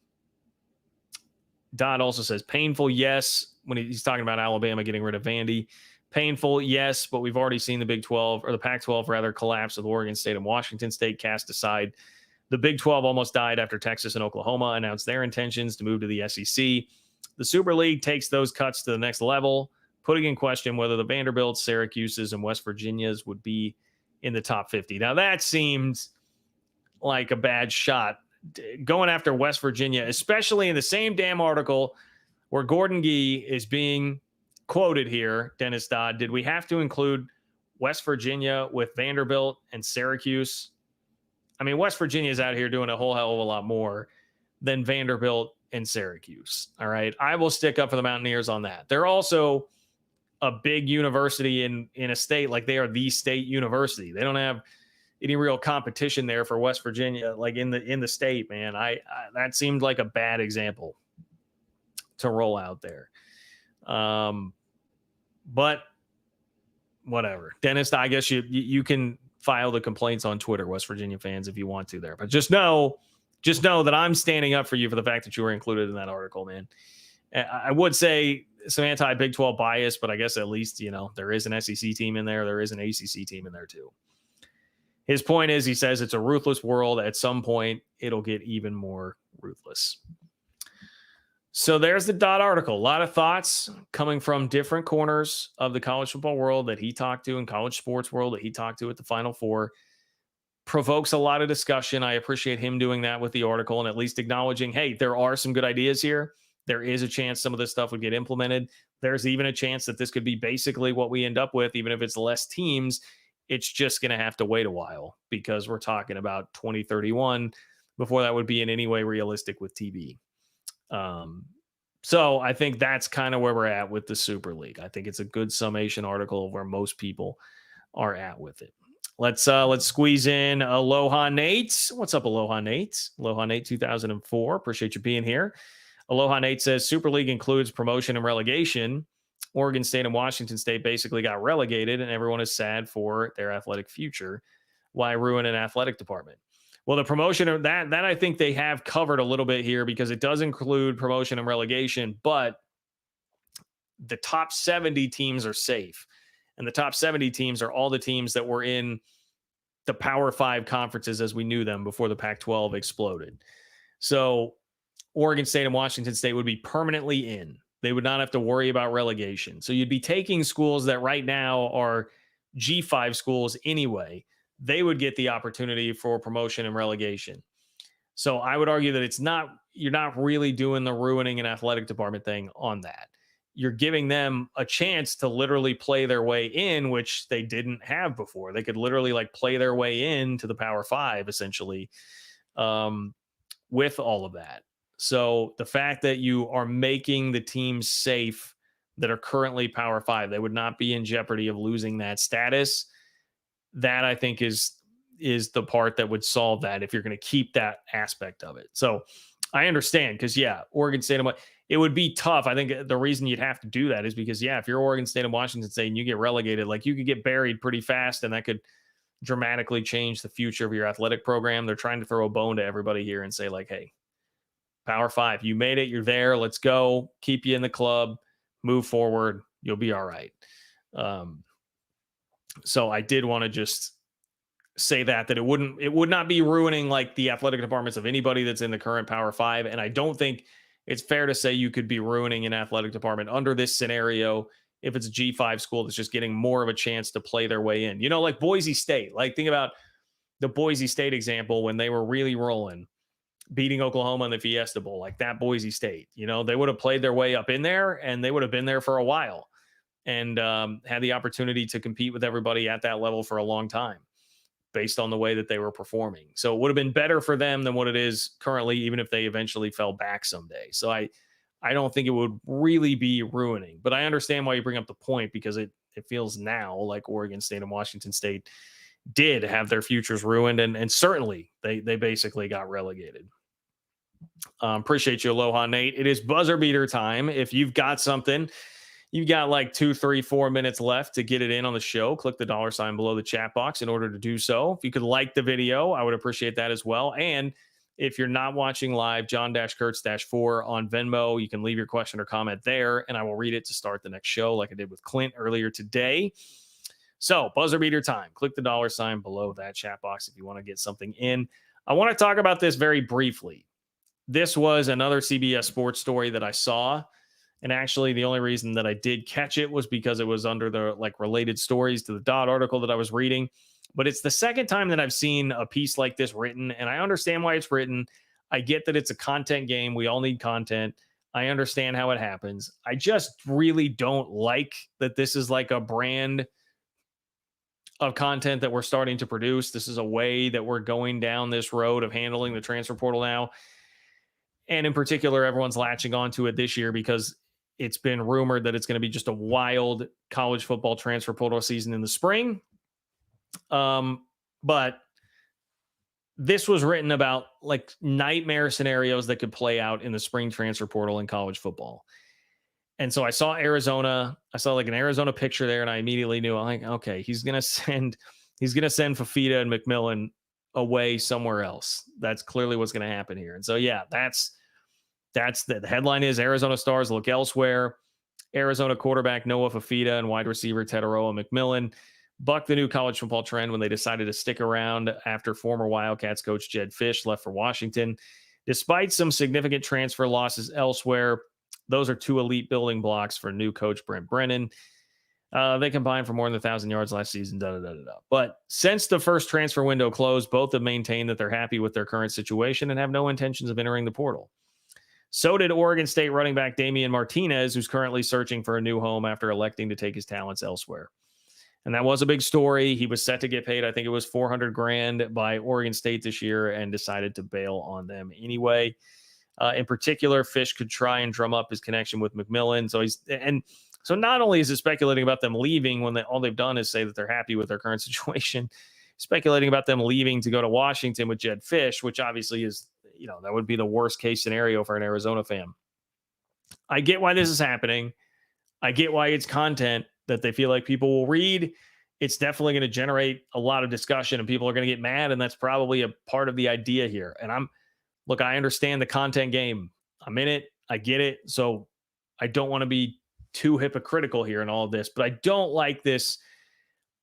also says painful, yes, when he's talking about Alabama getting rid of Vandy. Painful, yes, but we've already seen the Big 12, or the Pac-12 rather, collapse with Oregon State and Washington State cast aside. The Big 12 almost died after Texas and Oklahoma announced their intentions to move to the SEC. The Super League takes those cuts to the next level, putting in question whether the Vanderbilts, Syracuses, and West Virginias would be in the top 50. Now, that seems like a bad shot, going after West Virginia, especially in the same damn article where Gordon Gee is being quoted here, Dennis Dodd. Did we have to include West Virginia with Vanderbilt and Syracuse? I mean, West Virginia is out here doing a whole hell of a lot more than Vanderbilt and Syracuse. All right. I will stick up for the Mountaineers on that. They're also a big university in a state, like they are the state university. They don't have any real competition there for West Virginia, like in the state, man. I that seemed like a bad example to roll out there. But whatever. Dennis, I guess you can file the complaints on Twitter, West Virginia fans, if you want to there. But just know that I'm standing up for you for the fact that you were included in that article, man. I would say some anti-Big 12 bias, but I guess at least, there is an SEC team in there. There is an ACC team in there too. His point is, he says it's a ruthless world. At some point, it'll get even more ruthless. So there's the Dodd article. A lot of thoughts coming from different corners of the college football world that he talked to, and college sports world that he talked to at the Final Four. Provokes a lot of discussion. I appreciate him doing that with the article and at least acknowledging, hey, there are some good ideas here. There is a chance some of this stuff would get implemented. There's even a chance that this could be basically what we end up with, even if it's less teams. It's just going to have to wait a while because we're talking about 2031 before that would be in any way realistic with TV. So I think that's kind of where we're at with the Super League. I think it's a good summation article of where most people are at with it. Let's squeeze in Aloha Nate. What's up, Aloha Nate? Aloha Nate 2004. Appreciate you being here. Aloha Nate says Super League includes promotion and relegation. Oregon State and Washington State basically got relegated, and everyone is sad for their athletic future. Why ruin an athletic department? Well, the promotion of that I think they have covered a little bit here because it does include promotion and relegation, but the top 70 teams are safe. And the top 70 teams are all the teams that were in the Power Five conferences as we knew them before the Pac-12 exploded. So Oregon State and Washington State would be permanently in. They would not have to worry about relegation. So you'd be taking schools that right now are G5 schools anyway. They would get the opportunity for promotion and relegation. So I would argue that you're not really doing the ruining an athletic department thing on that. You're giving them a chance to literally play their way in, which they didn't have before. They could literally like play their way into the Power Five essentially, with all of that. So the fact that you are making the teams safe that are currently Power Five, they would not be in jeopardy of losing that status. That I think is the part that would solve that if you're going to keep that aspect of it. So I understand because, yeah, Oregon State, it would be tough. I think the reason you'd have to do that is because, yeah, if you're Oregon State and Washington State and you get relegated, like you could get buried pretty fast and that could dramatically change the future of your athletic program. They're trying to throw a bone to everybody here and say like, hey, Power Five, you made it. You're there. Let's go. Keep you in the club. Move forward. You'll be all right. So I did want to just say that it would not be ruining like the athletic departments of anybody that's in the current Power Five. And I don't think it's fair to say you could be ruining an athletic department under this scenario if it's a G5 school that's just getting more of a chance to play their way in. You know, like Boise State. Like think about the Boise State example when they were really rolling, beating Oklahoma in the Fiesta Bowl, like that Boise State. You know, they would have played their way up in there and they would have been there for a while and had the opportunity to compete with everybody at that level for a long time based on the way that they were performing. So it would have been better for them than what it is currently, even if they eventually fell back someday. So I don't think it would really be ruining, but I understand why you bring up the point because it feels now like Oregon State and Washington State did have their futures ruined. And certainly they basically got relegated. Appreciate you. Aloha, Nate. It is buzzer beater time. If you've got something, you've got like 2, 3, 4 minutes left to get it in on the show. Click the $ below the chat box in order to do so. If you could like the video, I would appreciate that as well. And if you're not watching live, John-Kurtz-4 on Venmo, you can leave your question or comment there, and I will read it to start the next show like I did with Clint earlier today. So buzzer beater time. Click the $ below that chat box if you want to get something in. I want to talk about this very briefly. This was another CBS Sports story that I saw. And actually, the only reason that I did catch it was because it was under the like related stories to the Dodd article that I was reading. But it's the second time that I've seen a piece like this written, and I understand why it's written. I get that it's a content game. We all need content. I understand how it happens. I just really don't like that this is like a brand of content that we're starting to produce. This is a way that we're going down this road of handling the transfer portal now. And in particular, everyone's latching onto it this year because it's been rumored that it's going to be just a wild college football transfer portal season in the spring. But this was written about like nightmare scenarios that could play out in the spring transfer portal in college football. And so I saw Arizona. I saw like an Arizona picture there, and I immediately knew, I'm like, okay, he's gonna send Fafita and McMillan away somewhere else. That's clearly what's going to happen here. And so, yeah, that's the headline is Arizona Stars look elsewhere. Arizona quarterback Noah Fafita and wide receiver Teteroa McMillan bucked the new college football trend when they decided to stick around after former Wildcats coach Jedd Fisch left for Washington. Despite some significant transfer losses elsewhere, those are two elite building blocks for new coach Brent Brennan. They combined for more than 1,000 yards last season. But since the first transfer window closed, both have maintained that they're happy with their current situation and have no intentions of entering the portal. So did Oregon State running back Damian Martinez, who's currently searching for a new home after electing to take his talents elsewhere. And that was a big story. He was set to get paid, I think it was $400,000 by Oregon State this year, and decided to bail on them anyway. In particular, Fisch could try and drum up his connection with McMillan. So not only is it speculating about them leaving when all they've done is say that they're happy with their current situation, speculating about them leaving to go to Washington with Jedd Fisch, which obviously is, that would be the worst case scenario for an Arizona fan. I get why this is happening. I get why it's content that they feel like people will read. It's definitely going to generate a lot of discussion and people are going to get mad. And that's probably a part of the idea here. And I understand the content game. I'm in it. I get it. So I don't want to be too hypocritical here in all of this, but I don't like this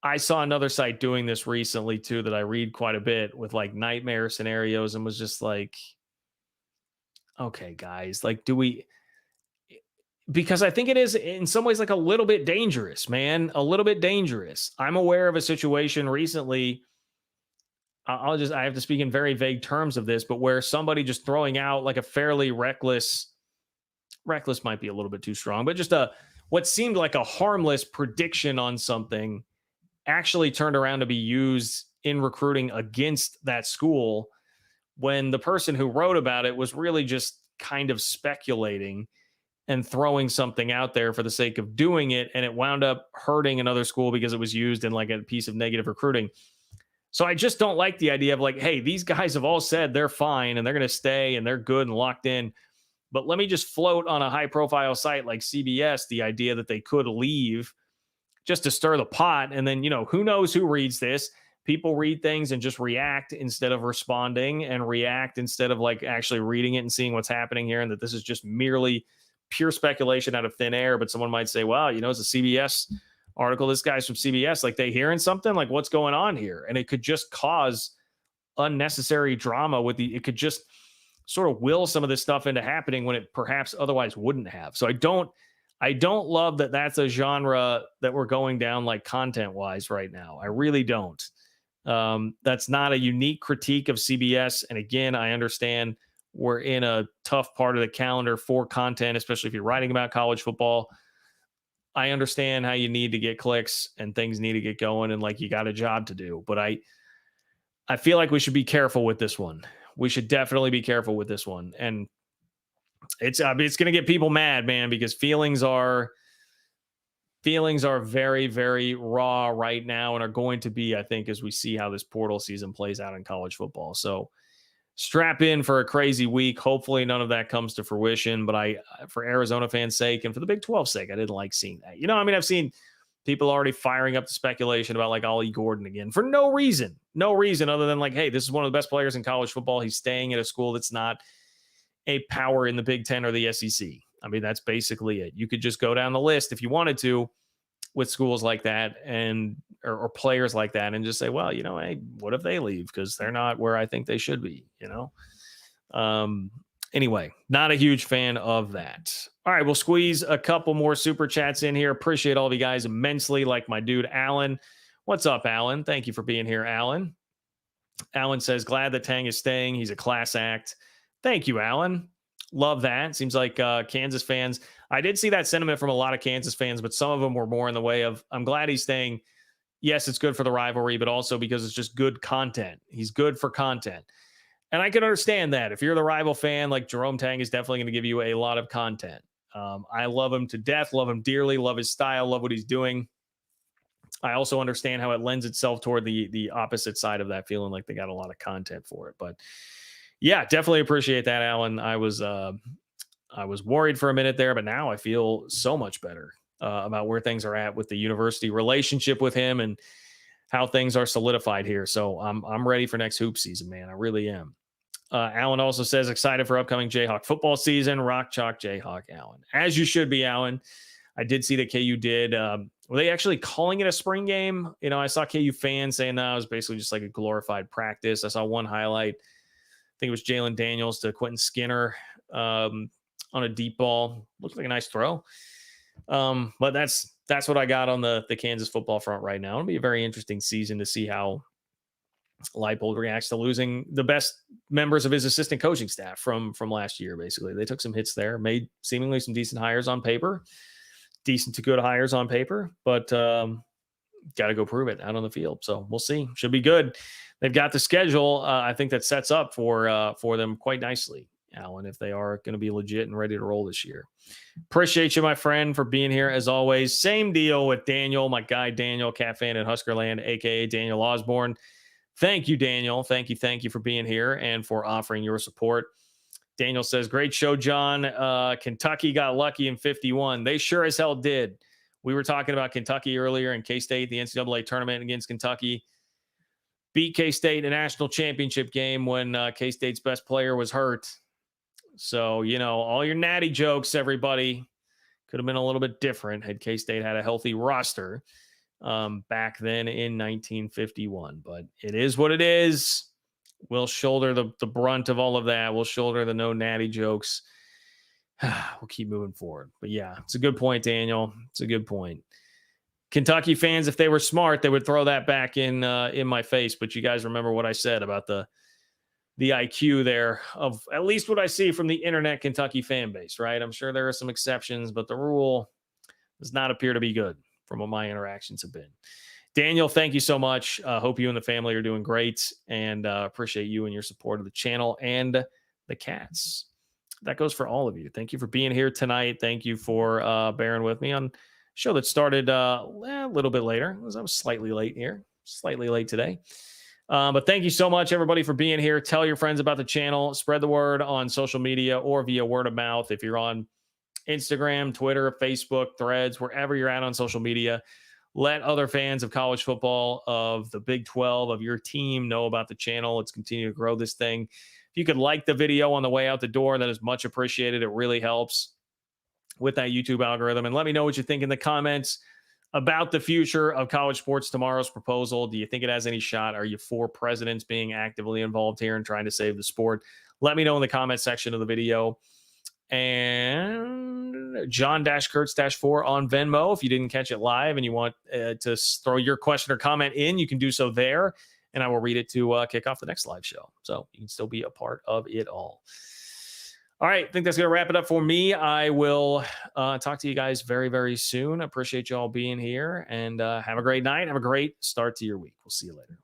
I saw another site doing this recently too that I read quite a bit with like nightmare scenarios and was just like, okay, guys, like, do we? Because I think it is in some ways like a little bit dangerous, man, a little bit dangerous. I'm aware of a situation recently. I have to speak in very vague terms of this, but where somebody just throwing out like a fairly reckless might be a little bit too strong, but just what seemed like a harmless prediction on something actually turned around to be used in recruiting against that school when the person who wrote about it was really just kind of speculating and throwing something out there for the sake of doing it. And it wound up hurting another school because it was used in like a piece of negative recruiting. So I just don't like the idea of like, hey, these guys have all said they're fine and they're going to stay and they're good and locked in. But let me just float on a high profile site like CBS the idea that they could leave just to stir the pot. And then, who knows who reads this? People read things and just react instead of responding, and react instead of like actually reading it and seeing what's happening here. And that this is just merely pure speculation out of thin air. But someone might say, well, it's a CBS article. This guy's from CBS. Like, they hearing something? Like, what's going on here? And it could just cause unnecessary drama it could just sort of will some of this stuff into happening when it perhaps otherwise wouldn't have. So I don't love that that's a genre that we're going down like content wise right now. I really don't. That's not a unique critique of CBS. And again, I understand we're in a tough part of the calendar for content, especially if you're writing about college football. I understand how you need to get clicks and things need to get going and like you got a job to do. But I feel like we should be careful with this one. We should definitely be careful with this one. And it's going to get people mad, man, because feelings are very, very raw right now and are going to be, I think, as we see how this portal season plays out in college football. So strap in for a crazy week. Hopefully none of that comes to fruition, but for Arizona fans' sake and for the Big 12's sake, I didn't like seeing that. I've seen people already firing up the speculation about like Ollie Gordon again for no reason other than like, hey, this is one of the best players in college football. He's staying at a school that's not a power in the Big 10 or the SEC. That's basically it. You could just go down the list if you wanted to with schools like that or players like that and just say, well, hey, what if they leave? Because they're not where I think they should be, Anyway, not a huge fan of that. All right, we'll squeeze a couple more super chats in here. Appreciate all of you guys immensely, like my dude, Alan. What's up, Alan? Thank you for being here, Alan. Alan says, glad that Tang is staying. He's a class act. Thank you, Alan. Love that. Seems like Kansas fans. I did see that sentiment from a lot of Kansas fans, but some of them were more in the way of, I'm glad he's staying. Yes, it's good for the rivalry, but also because it's just good content. He's good for content. And I can understand that. If you're the rival fan, like Jerome Tang is definitely going to give you a lot of content. I love him to death, love him dearly, love his style, love what he's doing. I also understand how it lends itself toward the opposite side of that, feeling like they got a lot of content for it. But yeah, definitely appreciate that, Alan. I was worried for a minute there, but now I feel so much better about where things are at with the university relationship with him and how things are solidified here. So I'm ready for next hoop season, man. I really am. Alan also says, excited for upcoming Jayhawk football season. Rock Chalk Jayhawk, Alan. As you should be, Alan. I did see that KU did. Were they actually calling it a spring game? I saw KU fans saying that it was basically just like a glorified practice. I saw one highlight. I think it was Jalen Daniels to Quentin Skinner on a deep ball. Looked like a nice throw. But that's what I got on the Kansas football front right now. It'll be a very interesting season to see how Leipold reacts to losing the best members of his assistant coaching staff from last year. Basically, they took some hits there, made seemingly some decent hires on paper, decent to good hires on paper, but got to go prove it out on the field. So we'll see. Should be good. They've got the schedule. I think that sets up for them quite nicely, Alan, if they are going to be legit and ready to roll this year. Appreciate you, my friend, for being here as always. Same deal with Daniel, my guy Daniel, cat fan in Huskerland, aka Daniel Osborne. Thank you, Daniel. Thank you for being here and for offering your support. Daniel says, great show, John. Kentucky got lucky in 51. They sure as hell did. We were talking about Kentucky earlier and K-State, the NCAA tournament against Kentucky. Beat K-State in a national championship game when K-State's best player was hurt. So, all your natty jokes, everybody, could have been a little bit different had K-State had a healthy roster. back then in 1951. But it is what it is. We'll shoulder the brunt of all of that. We'll shoulder the no natty jokes. We'll keep moving forward. But yeah, it's a good point, Daniel. It's a good point. Kentucky fans, if they were smart, they would throw that back in my face. But you guys remember what I said about the IQ there of at least what I see from the internet Kentucky fan base, right? I'm sure there are some exceptions, but the rule does not appear to be good from what my interactions have been. Daniel, thank you so much. Hope you and the family are doing great, and appreciate you and your support of the channel and the cats. That goes for all of you. Thank you for being here tonight. Thank you for bearing with me on a show that started a little bit later. I was slightly late here, slightly late today. But thank you so much, everybody, for being here. Tell your friends about the channel. Spread the word on social media or via word of mouth. If you're on Instagram, Twitter, Facebook, Threads, wherever you're at on social media, let other fans of college football, of the Big 12, of your team know about the channel. Let's continue to grow this thing. If you could like the video on the way out the door, that is much appreciated. It really helps with that YouTube algorithm. And let me know what you think in the comments about the future of college sports, tomorrow's proposal. Do you think it has any shot? Are you for presidents being actively involved here and trying to save the sport? Let me know in the comment section of the video. And John-Kurtz-4 on Venmo. If you didn't catch it live and you want to throw your question or comment in, you can do so there, and I will read it to kick off the next live show. So you can still be a part of it all. All right, I think that's going to wrap it up for me. I will talk to you guys very, very soon. I appreciate you all being here, and have a great night. Have a great start to your week. We'll see you later.